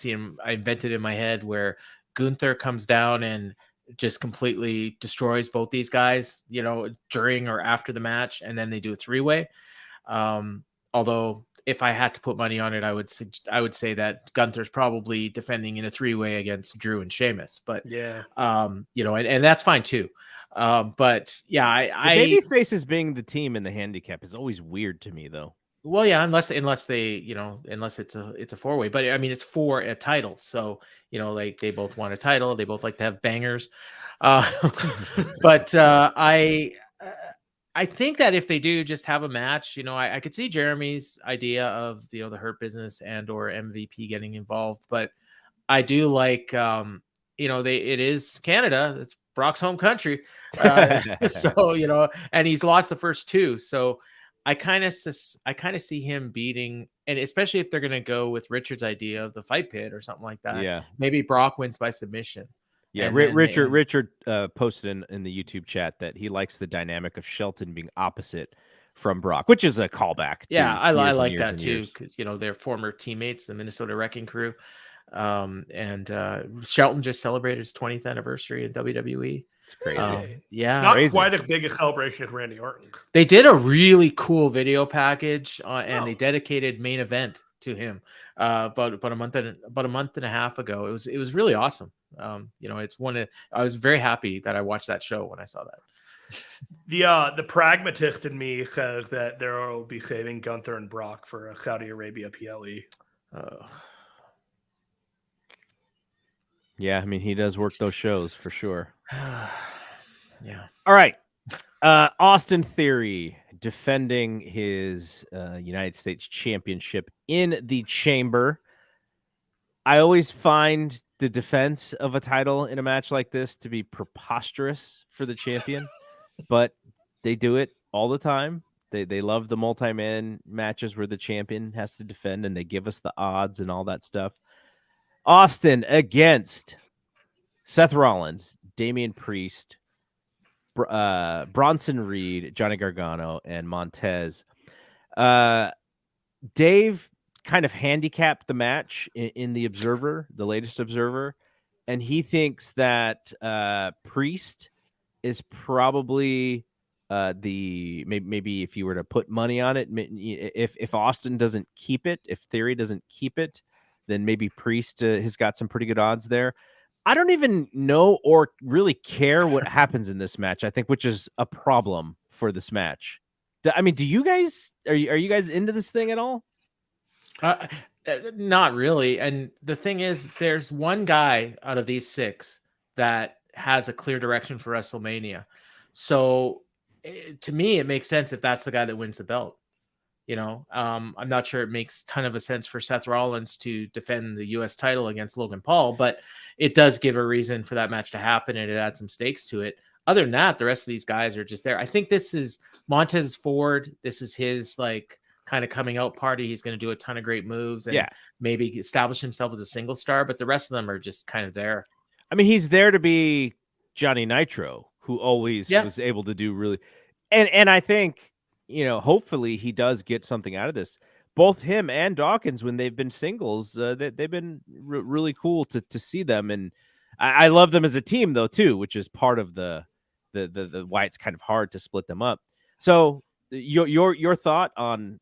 invented in my head where Gunther comes down and just completely destroys both these guys, during or after the match. And then they do a 3-way. Although if I had to put money on it, I would say that Gunther's probably defending in a 3-way against Drew and Sheamus, but yeah, and that's fine too. But yeah, the baby faces being the team in the handicap is always weird to me though. Well, yeah, unless they, unless it's a 4-way, but I mean, it's for a title. So, like they both want a title. They both like to have bangers. But I think that if they do just have a match, I could see Jeremy's idea of, the Hurt Business and or MVP getting involved. But I do like, it is Canada. It's Brock's home country. So, and he's lost the first 2. So I kind of see him beating, and especially if they're going to go with Richard's idea of the fight pit or something like that. Yeah. Maybe Brock wins by submission. Yeah, Richard posted in the YouTube chat that he likes the dynamic of Shelton being opposite from Brock, which is a callback. Yeah, I like that too because they're former teammates, the Minnesota Wrecking Crew, and Shelton just celebrated his 20th anniversary in WWE. It's crazy. Yeah, it's not crazy. quite as big a celebration as Randy Orton. They did a really cool video package, and they dedicated main event to him about a month and a half ago. It was really awesome. It's I was very happy that I watched that show when I saw that. The pragmatist in me says that there will be saving Gunther and Brock for a Saudi Arabia PLE. Yeah, I mean, he does work those shows for sure. Yeah. All right. Austin Theory defending his United States Championship in the Chamber. I always find the defense of a title in a match like this to be preposterous for the champion, but they do it all the time. They love the multi-man matches where the champion has to defend, and they give us the odds and all that stuff. Austin against Seth Rollins, Damian Priest, Bronson Reed, Johnny Gargano, and Montez. Dave kind of handicapped the match in the Observer, the latest Observer, and he thinks that Priest is probably maybe if you were to put money on it, if Austin doesn't keep it, if Theory doesn't keep it, then maybe Priest has got some pretty good odds there. I don't even know or really care what happens in this match, I think, which is a problem for this match. I mean, do you guys are you guys into this thing at all? Not really. And the thing is, there's one guy out of these 6 that has a clear direction for WrestleMania. So to me, it makes sense if that's the guy that wins the belt. You know, I'm not sure it makes a ton of a sense for Seth Rollins to defend the U.S. title against Logan Paul, but it does give a reason for that match to happen, and it adds some stakes to it. Other than that, the rest of these guys are just there. I think this is Montez Ford. This is his like kind of coming out party. He's going to do a ton of great moves and maybe establish himself as a single star, but the rest of them are just kind of there. I mean, he's there to be Johnny Nitro, who always was able to do really, and I think, you know, hopefully he does get something out of this. Both him and Dawkins, when they've been singles, they've been really cool to see them, and I love them as a team though too, which is part of the why it's kind of hard to split them up. So your thought on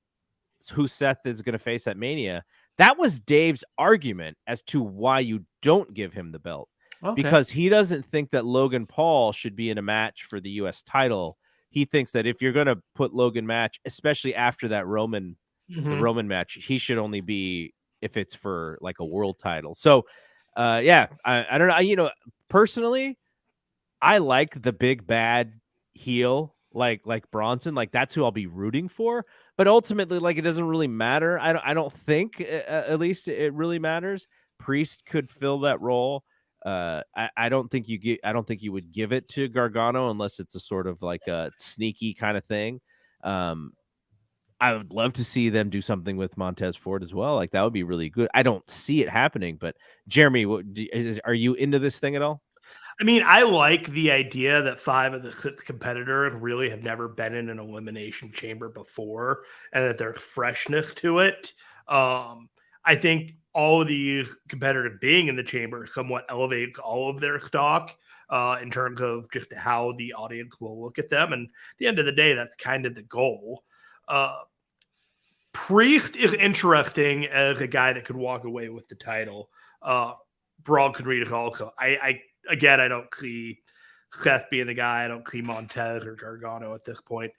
who Seth is going to face at Mania? That was Dave's argument as to why you don't give him the belt, because he doesn't think that Logan Paul should be in a match for the U.S. title. He thinks that if you're going to put Logan match, especially after that Roman match, he should only be if it's for like a world title. So, I don't know. You know, personally, I like the big bad heel like Bronson. Like that's who I'll be rooting for. But ultimately, like it doesn't really matter. I don't think at least it really matters. Priest could fill that role. I don't think you would give it to Gargano unless it's a sort of like a sneaky kind of thing. I would love to see them do something with Montez Ford as well. Like that would be really good. I don't see it happening, but Jeremy, are you into this thing at all? I mean, I like the idea that 5 of the 6 competitors really have never been in an elimination chamber before, and that there's freshness to it. I think all of these competitors being in the chamber somewhat elevates all of their stock in terms of just how the audience will look at them. And at the end of the day, that's kind of the goal. Priest is interesting as a guy that could walk away with the title. Bronson Reed is also. Again, I don't see Seth being the guy. I don't see Montez or Gargano at this point.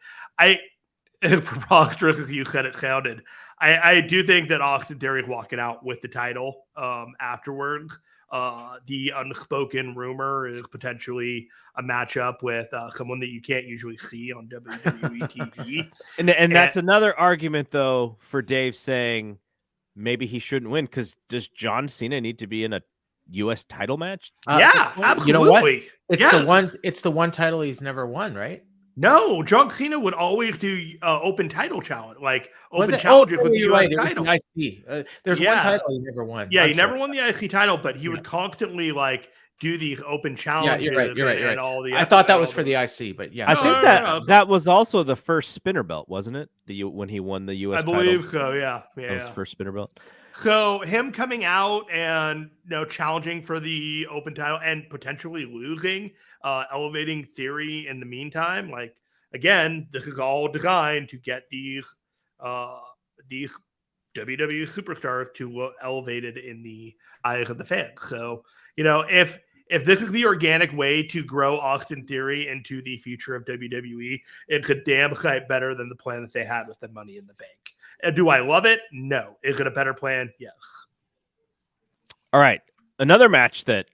Preposterous as you said it sounded. I do think that Austin Theory is walking out with the title afterwards. The unspoken rumor is potentially a matchup with someone that you can't usually see on WWE TV. and that's another argument, though, for Dave saying maybe he shouldn't win, because does John Cena need to be in a U.S. title match? Yeah, absolutely. You know what? It's the one title he's never won, right? No, John Cena would always do open title challenge, like open challenges with the U.S. title. The IC. There's one title he never won. Yeah, he never won the IC title, but he would constantly like do these open challenges. Yeah, you're right. And all the. I thought that was for the IC, but yeah, I think that was also the first spinner belt, wasn't it? When he won the U.S. title. I believe so. Yeah, that was first spinner belt. So him coming out and challenging for the open title and potentially losing, elevating Theory in the meantime. Like again, this is all designed to get these WWE superstars to look elevated in the eyes of the fans. So if this is the organic way to grow Austin Theory into the future of WWE, it's a damn sight better than the plan that they had with the Money in the Bank. And do I love it? No. Is it a better plan? Yes. All right. Another match that,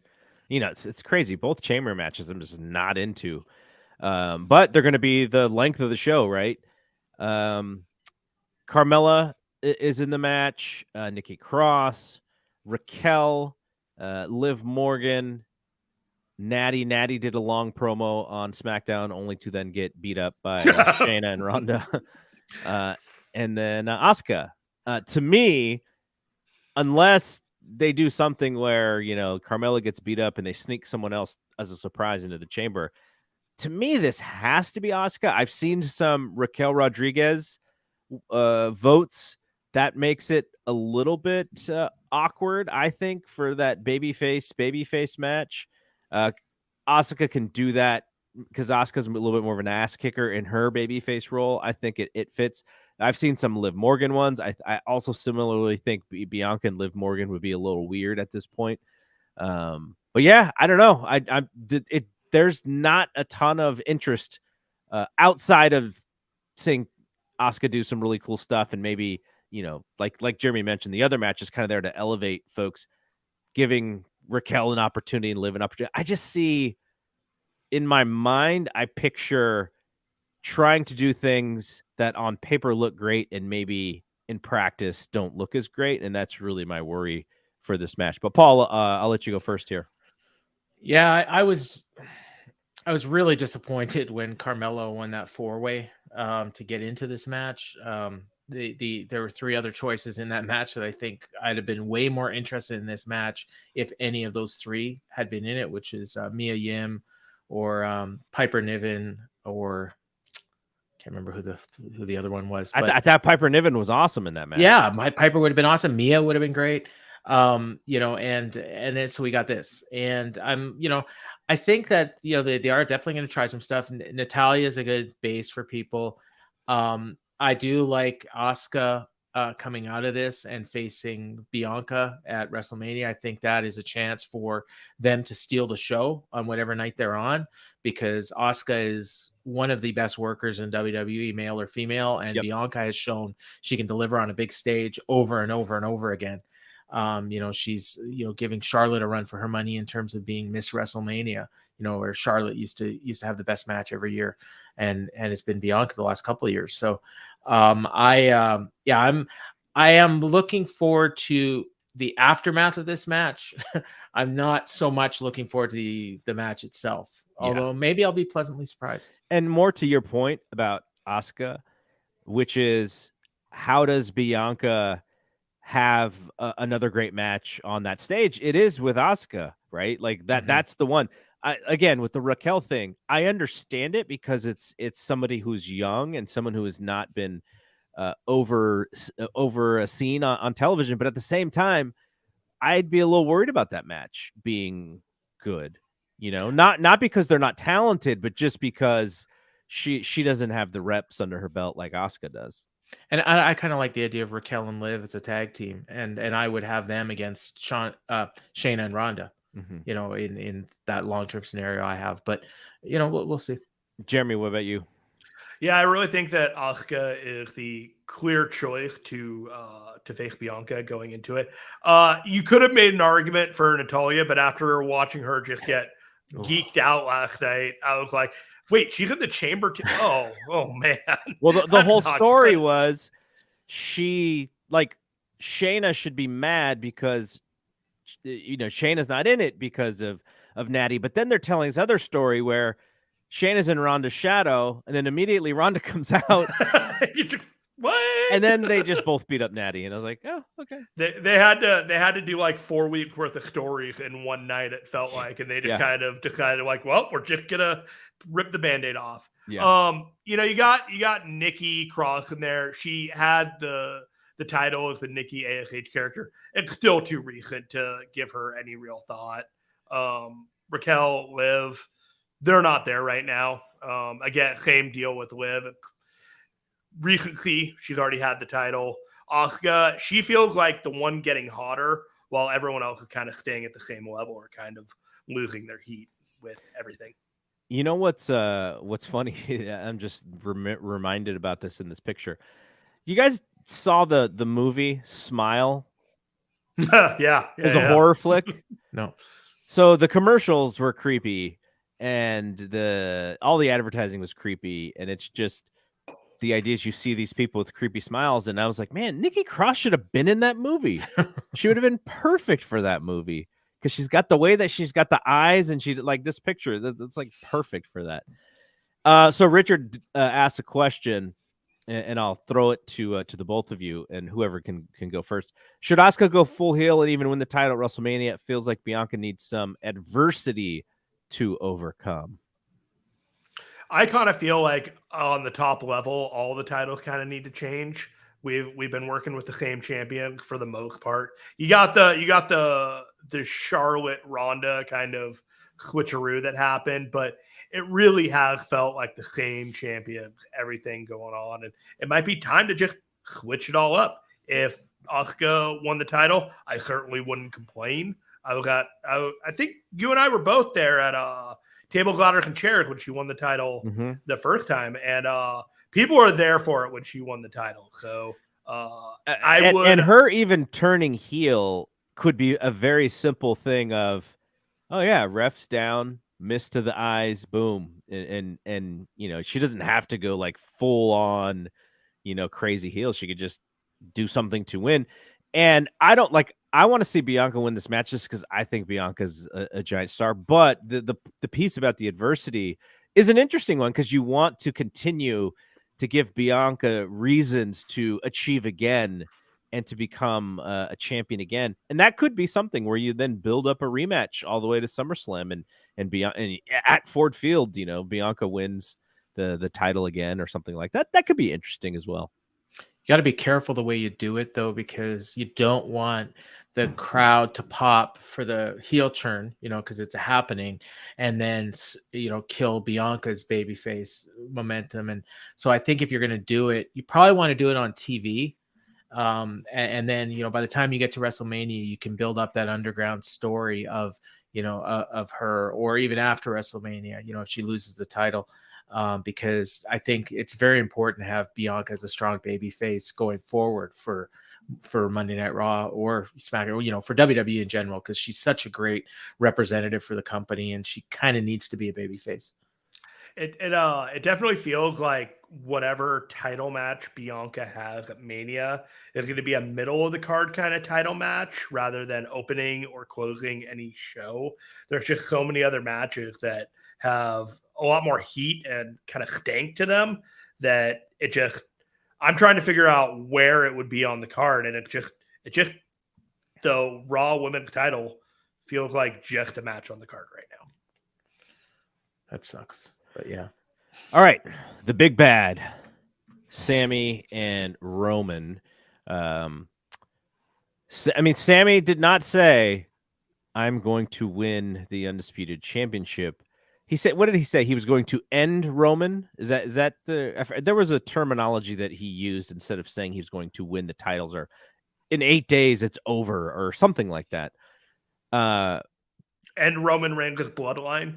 it's crazy. Both chamber matches I'm just not into. But they're going to be the length of the show, right? Carmella is in the match. Nikki Cross. Raquel, Liv Morgan, Natty. Natty did a long promo on SmackDown, only to then get beat up by Shayna and Ronda. And then Asuka. To me, unless they do something where, Carmella gets beat up and they sneak someone else as a surprise into the chamber, to me, this has to be Asuka. I've seen some Raquel Rodriguez votes. That makes it a little bit awkward, I think, for that babyface match. Asuka can do that because Asuka's a little bit more of an ass kicker in her babyface role. I think it fits. I've seen some Liv Morgan ones. I also similarly think Bianca and Liv Morgan would be a little weird at this point. But yeah, I don't know. There's not a ton of interest outside of seeing Asuka do some really cool stuff, and maybe, like Jeremy mentioned, the other match is kind of there to elevate folks, giving Raquel an opportunity and Liv an opportunity. I just see in my mind, I picture trying to do things that on paper look great and maybe in practice don't look as great, and that's really my worry for this match. But Paul, I'll let you go first here. Yeah, I was really disappointed when Carmelo won that 4-way to get into this match. There were 3 other choices in that match that I think I'd have been way more interested in this match if any of those 3 had been in it, which is Mia Yim or Piper Niven, or can't remember who the other one was. But I thought Piper Niven was awesome in that match. Yeah, my Piper would have been awesome. Mia would have been great. And then so we got this, and I think that they are definitely going to try some stuff. Natalya is a good base for people. I do like Asuka coming out of this and facing Bianca at WrestleMania. I think that is a chance for them to steal the show on whatever night they're on, because Asuka is one of the best workers in WWE, male or female, and Bianca has shown she can deliver on a big stage over and over and over again. She's giving Charlotte a run for her money in terms of being Miss WrestleMania, where Charlotte used to have the best match every year, and it's been Bianca the last couple of years. So I am looking forward to the aftermath of this match. I'm not so much looking forward to the match itself, although maybe I'll be pleasantly surprised. And more to your point about Asuka, which is, how does Bianca have another great match on that stage? It is with Asuka, right? Like that. Mm-hmm. That's the one. Again, with the Raquel thing, I understand it because it's somebody who's young and someone who has not been over a scene on television. But at the same time, I'd be a little worried about that match being good. Not because they're not talented, but just because she doesn't have the reps under her belt like Asuka does. And I kind of like the idea of Raquel and Liv as a tag team, and I would have them against Shayna and Ronda, in that long-term scenario I have. But we'll see. Jeremy, what about you? Yeah, I really think that Asuka is the clear choice to face Bianca going into it. You could have made an argument for Natalya, but after watching her just get geeked out last night, I was like, wait, she's in the chamber too? Oh man. Well, the whole story was Shayna should be mad because Shayna's not in it because of Natty. But then they're telling this other story where Shayna's in Ronda's shadow, and then immediately Ronda comes out. What? And then they just both beat up Natty, and I was like, oh, okay. They had to do like 4 weeks worth of stories in one night, it felt like, and they just kind of decided like, well, we're just gonna rip the Band-Aid off. Yeah. You got Nikki Cross in there. She had the title as the Nikki ASH character. It's still too recent to give her any real thought. Raquel, Liv, they're not there right now. Again, same deal with Liv. Recency, she's already had the title. Asuka, she feels like the one getting hotter while everyone else is kind of staying at the same level or kind of losing their heat with everything. You know what's funny? I'm just reminded about this in this picture. You guys saw the movie Smile? Yeah. It was a horror flick. No. So the commercials were creepy, and all the advertising was creepy, and it's just the idea is you see these people with creepy smiles, and I was like, man, Nikki Cross should have been in that movie. She would have been perfect for that movie because she's got the way that she's got the eyes, and she's like this picture that's like perfect for that. So Richard asked a question, and I'll throw it to the both of you, and whoever can go first. Should Asuka go full heel and even win the title at WrestleMania? It feels like Bianca needs some adversity to overcome. I kind of feel like on the top level, all the titles kind of need to change. We've been working with the same champion for the most part. You got the Charlotte Ronda kind of switcheroo that happened, but it really has felt like the same champion, everything going on. And it might be time to just switch it all up. If Asuka won the title, I certainly wouldn't complain. I think you and I were both there at Tables, Ladders, and Chairs when she won the title the first time. And people were there for it when she won the title. So and her even turning heel could be a very simple thing of, oh yeah, ref's down, miss to the eyes, boom. And you know, she doesn't have to go like full on, you know, crazy heel. She could just do something to win. And I want to see Bianca win this match just because I think Bianca's a giant star. But the piece about the adversity is an interesting one because you want to continue to give Bianca reasons to achieve again and to become a champion again. And that could be something where you then build up a rematch all the way to SummerSlam and Bianca, and at Ford Field, you know, Bianca wins the title again or something like that. That could be interesting as well. You got to be careful the way you do it, though, because you don't want the crowd to pop for the heel turn, you know, because it's happening, and then, you know, kill Bianca's babyface momentum. And so I think if you're going to do it, you probably want to do it on TV. And then, you know, by the time you get to WrestleMania, you can build up that underground story of, you know, of her, or even after WrestleMania, you know, if she loses the title. Because I think it's very important to have Bianca as a strong baby face going forward for Monday Night Raw or SmackDown, you know, for WWE in general, because she's such a great representative for the company, and she kind of needs to be a baby face. It definitely feels like whatever title match Bianca has at Mania is going to be a middle of the card kind of title match rather than opening or closing any show. There's just so many other matches that have a lot more heat and kind of stank to them that I'm trying to figure out where it would be on the card. And it just the Raw Women's title feels like just a match on the card right now. That sucks. But yeah. All right. The big bad, Sammy and Roman. Sammy did not say, I'm going to win the Undisputed Championship. He said, what did he say? He was going to end Roman? Is that there was a terminology that he used instead of saying he was going to win the titles, or in 8 days it's over, or something like that. And Roman Reigns' bloodline.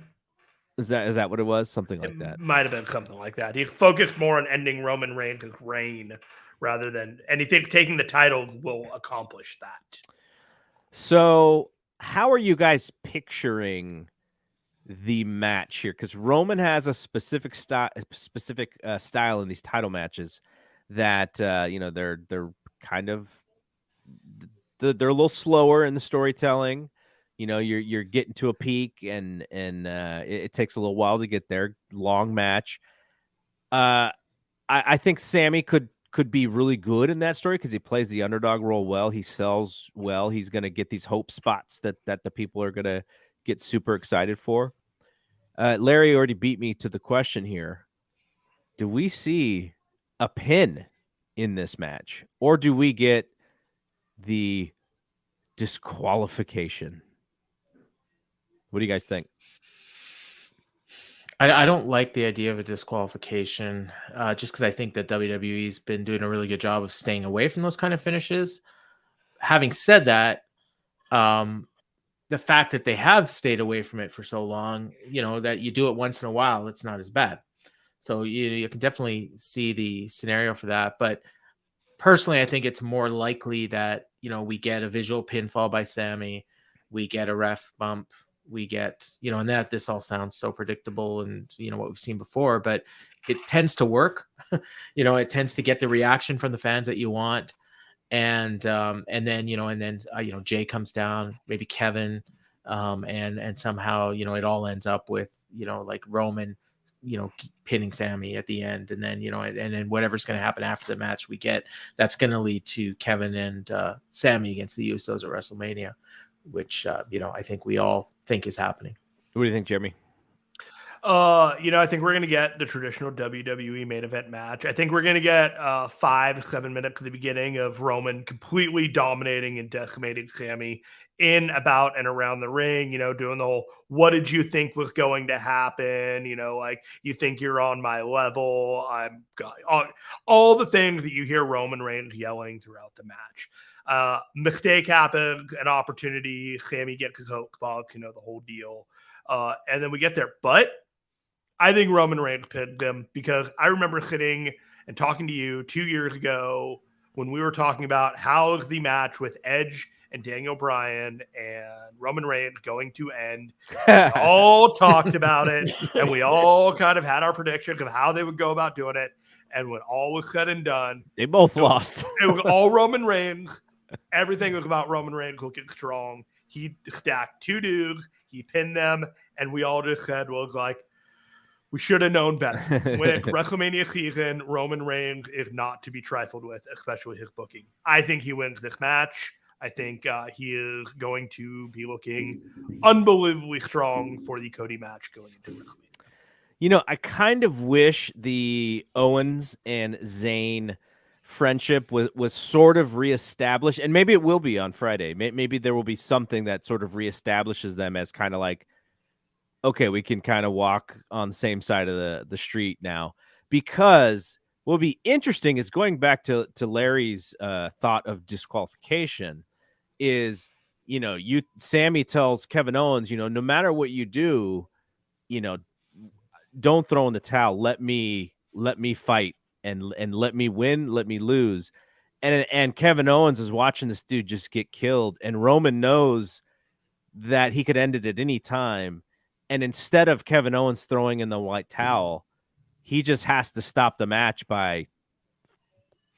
Is that what it was? Something like that. Might have been something like that. He focused more on ending Roman Reigns' reign rather than anything. Taking the title will accomplish that. So, how are you guys picturing the match here? Because Roman has a specific style in these title matches that you know, they're kind of they're a little slower in the storytelling. You know, you're getting to a peak, and it takes a little while to get there. Long match. I think Sammy could be really good in that story because he plays the underdog role well. He sells well. He's going to get these hope spots that the people are going to get super excited for. Larry already beat me to the question here. Do we see a pin in this match, or do we get the disqualification? What do you guys think? I don't like the idea of a disqualification, just because I think that WWE's been doing a really good job of staying away from those kind of finishes. Having said that, the fact that they have stayed away from it for so long, you know, that you do it once in a while, it's not as bad. So you can definitely see the scenario for that. But personally, I think it's more likely that, you know, we get a visual pinfall by Sammy, we get a ref bump, we get, and that this all sounds so predictable and, what we've seen before, but it tends to work. It tends to get the reaction from the fans that you want. And then Jay comes down, maybe Kevin, and somehow, it all ends up with, like Roman, pinning Sammy at the end. And then, and then whatever's going to happen after the match we get, that's going to lead to Kevin and Sammy against the Usos at WrestleMania, which, I think we all think is happening. What do you think, Jeremy? I think we're going to get the traditional WWE main event match. I think we're going to get 5 to 7 minutes at the beginning of Roman completely dominating and decimating Sammy in, about, and around the ring, doing the whole, what did you think was going to happen? Like, you think you're on my level. I'm all the things that you hear Roman Reigns yelling throughout the match. Mistake happens, an opportunity, Sammy gets his hook box, the whole deal. And then we get there. But I think Roman Reigns pinned them, because I remember sitting and talking to you 2 years ago when we were talking about how's the match with Edge and Daniel Bryan and Roman Reigns going to end. We all talked about it, and we all kind of had our predictions of how they would go about doing it. And when all was said and done, they both lost. It was all Roman Reigns. Everything was about Roman Reigns looking strong. He stacked 2 dudes, he pinned them, and we all just said, well, like, we should have known better. When it's WrestleMania season, Roman Reigns is not to be trifled with, especially his booking. I think he wins this match. I think he is going to be looking unbelievably strong for the Cody match going into WrestleMania. I kind of wish the Owens and Zayn friendship was sort of reestablished, and maybe it will be on Friday. Maybe there will be something that sort of reestablishes them as kind of like, okay, we can kind of walk on the same side of the street now. Because what will be interesting is, going back to Larry's thought of disqualification, is, Sammy tells Kevin Owens, no matter what you do, don't throw in the towel. Let me fight and let me win, let me lose. And Kevin Owens is watching this dude just get killed, and Roman knows that he could end it at any time. And instead of Kevin Owens throwing in the white towel, he just has to stop the match by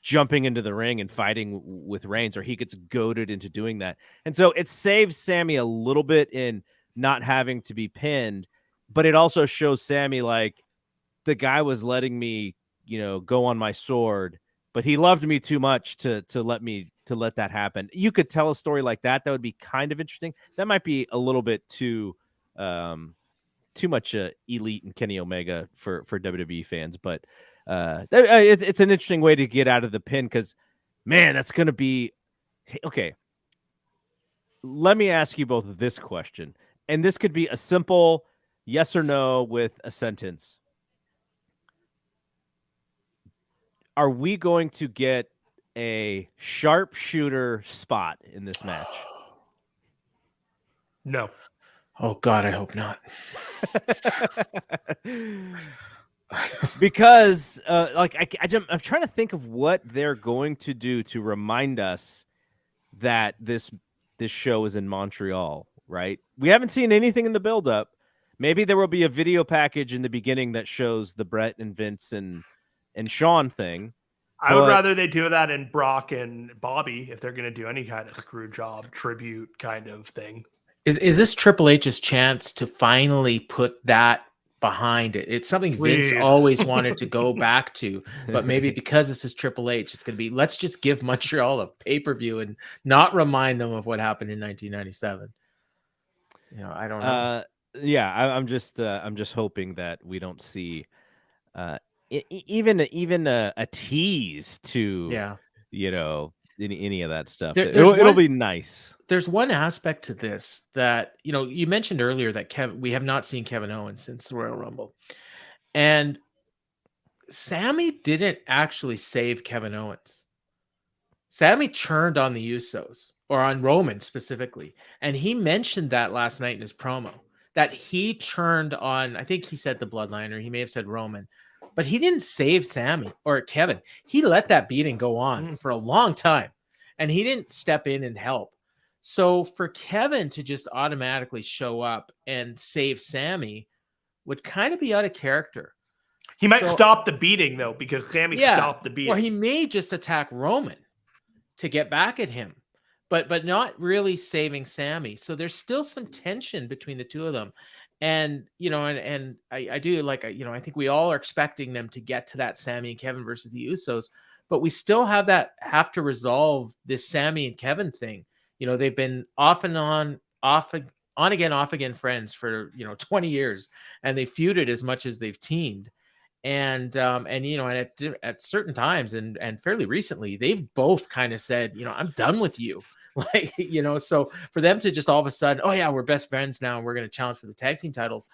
jumping into the ring and fighting with Reigns, or he gets goaded into doing that. And so it saves Sammy a little bit in not having to be pinned, but it also shows Sammy, like, the guy was letting me, go on my sword, but he loved me too much to let that happen. You could tell a story like that. That would be kind of interesting. That might be a little bit too much Elite and Kenny Omega for WWE fans, but it's an interesting way to get out of the pin, because, man, that's going to be okay. Let me ask you both this question, and this could be a simple yes or no with a sentence. Are we going to get a sharpshooter spot in this match? No. Oh God, I hope not. Because I'm trying to think of what they're going to do to remind us that this show is in Montreal, right? We haven't seen anything in the build-up. Maybe there will be a video package in the beginning that shows the Brett and Vince and Shawn thing. I would rather they do that in Brock and Bobby, if they're going to do any kind of screw job tribute kind of thing. Is this Triple H's chance to finally put that behind it? It's something Vince always wanted to go back to, but maybe because this is Triple H, it's going to be, let's just give Montreal a pay-per-view and not remind them of what happened in 1997. I don't know. Yeah, I'm just hoping that we don't see even a tease to any of that stuff. It'll be nice. There's one aspect to this that, you mentioned earlier that we have not seen Kevin Owens since the Royal Rumble, and Sammy didn't actually save Kevin Owens. Sammy turned on the Usos, or on Roman specifically, and he mentioned that last night in his promo, that he turned on, I think he said the Bloodline, or he may have said Roman, but he didn't save Sammy or Kevin. He let that beating go on for a long time, and he didn't step in and help. So for Kevin to just automatically show up and save Sammy would kind of be out of character. He might stop the beating though, because Sammy stopped the beating. Or he may just attack Roman to get back at him, but not really saving Sammy. So there's still some tension between the two of them. And, and I do like, I think we all are expecting them to get to that Sammy and Kevin versus the Usos, but we still have to resolve this Sammy and Kevin thing. They've been off again friends for, 20 years, and they feuded as much as they've teamed. And at certain times and fairly recently, they've both kind of said, I'm done with you. Like, so for them to just all of a sudden, oh yeah, we're best friends now and we're going to challenge for the tag team titles.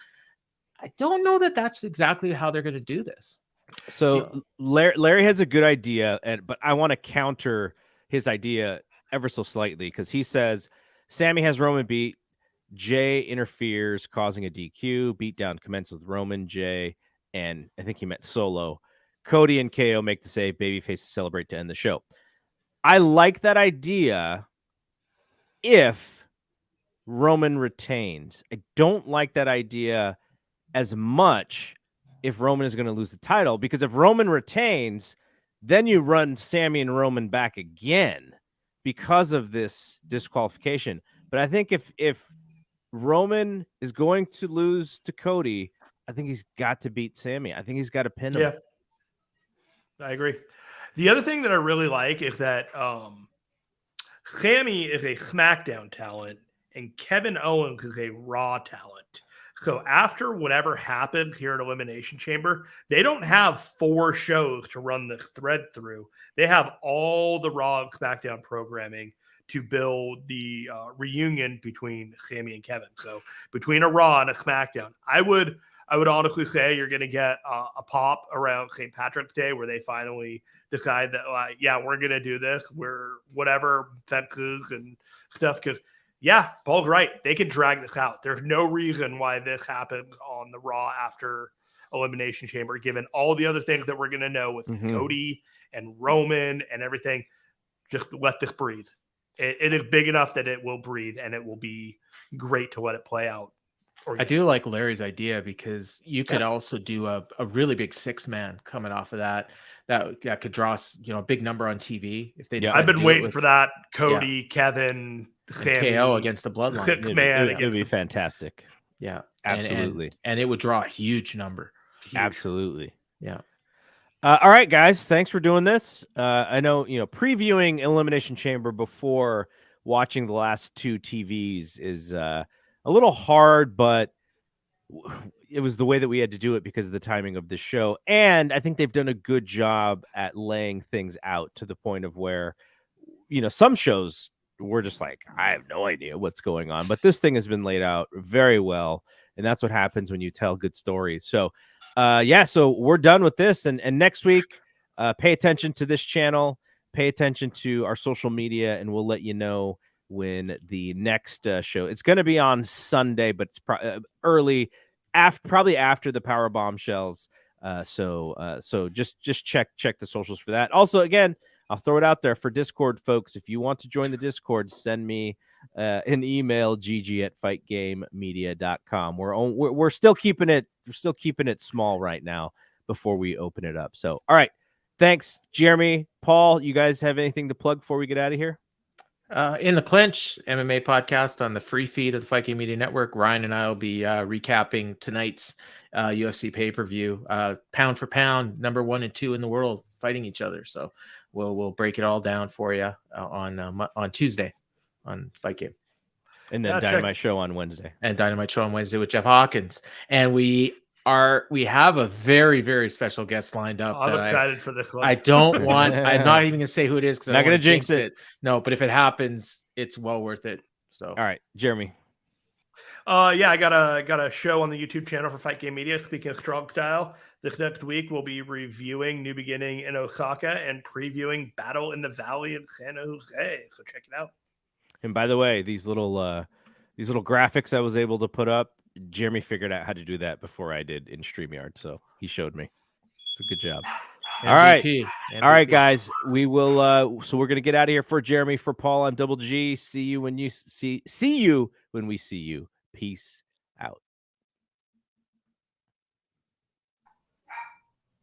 I don't know that that's exactly how they're going to do this. So Larry has a good idea, but I want to counter his idea ever so slightly, because he says Sammy has Roman beat, Jay interferes, causing a DQ, beatdown commences with Roman, Jay, and I think he meant Solo. Cody and KO make the save, babyface celebrate to end the show. I like that idea if Roman retains. I don't like that idea as much if Roman is going to lose the title, because if Roman retains, then you run Sammy and Roman back again because of this disqualification. But I think if Roman is going to lose to Cody, I think he's got to beat Sammy. I think he's got to pin him. Yeah, I agree. The other thing that I really like is that Sammy is a SmackDown talent and Kevin Owens is a Raw talent. So after whatever happens here at Elimination Chamber, they don't have 4 shows to run this thread through. They have all the Raw and SmackDown programming to build the reunion between Sammy and Kevin. So between a Raw and a SmackDown, I would honestly say you're going to get a pop around St. Patrick's Day where they finally decide that, we're going to do this. We're whatever fences and stuff. Because, Paul's right. They can drag this out. There's no reason why this happens on the Raw after Elimination Chamber, given all the other things that we're going to know with Cody and Roman and everything. Just let this breathe. It is big enough that it will breathe, and it will be great to let it play out. I do like Larry's idea, because you could also do a really big 6-man coming off of that could draw a big number on TV if they. I've been waiting for that. Cody, Kevin, Sammy, KO against the Bloodline. 6-man. It would be fantastic. Yeah, absolutely, and it would draw a huge number. Absolutely, yeah. All right, guys, thanks for doing this. I know previewing Elimination Chamber before watching the last 2 TVs is a little hard, but it was the way that we had to do it because of the timing of the show. And I think they've done a good job at laying things out to the point of where, some shows we're just like, I have no idea what's going on, but this thing has been laid out very well. And that's what happens when you tell good stories. So, so we're done with this. And next week, pay attention to this channel, pay attention to our social media, and we'll let you know when the next show. It's going to be on Sunday, but it's early, probably after the Power Bombshells. So just check the socials for that. Also, again, I'll throw it out there for Discord folks. If you want to join the Discord, send me an email, gg@fightgamemedia.com. We're still keeping it small right now before we open it up. So, all right. Thanks, Jeremy, Paul. You guys have anything to plug before we get out of here? In the Clinch MMA podcast on the free feed of the Fight Game Media Network, Ryan and I will be recapping tonight's UFC pay-per-view, pound for pound, number 1 and 2 in the world fighting each other. So we'll break it all down for you on Tuesday on Fight Game. And then Dynamite Show on Wednesday. And Dynamite Show on Wednesday with Jeff Hawkins. And we have a very, very special guest lined up. I'm excited for this one. I'm not even gonna say who it is because I'm not gonna jinx it. No, but if it happens, it's well worth it. So all right, Jeremy. I got a show on the YouTube channel for Fight Game Media. Speaking of strong style, this next week we'll be reviewing New Beginning in Osaka and previewing Battle in the Valley in San Jose. So check it out. And by the way, these little graphics I was able to put up, Jeremy figured out how to do that before I did in StreamYard, so he showed me. So good job. All right. MVP. All right, guys. We will so we're gonna get out of here. For Jeremy, for Paul, I'm Double G. See you when we see you. Peace out.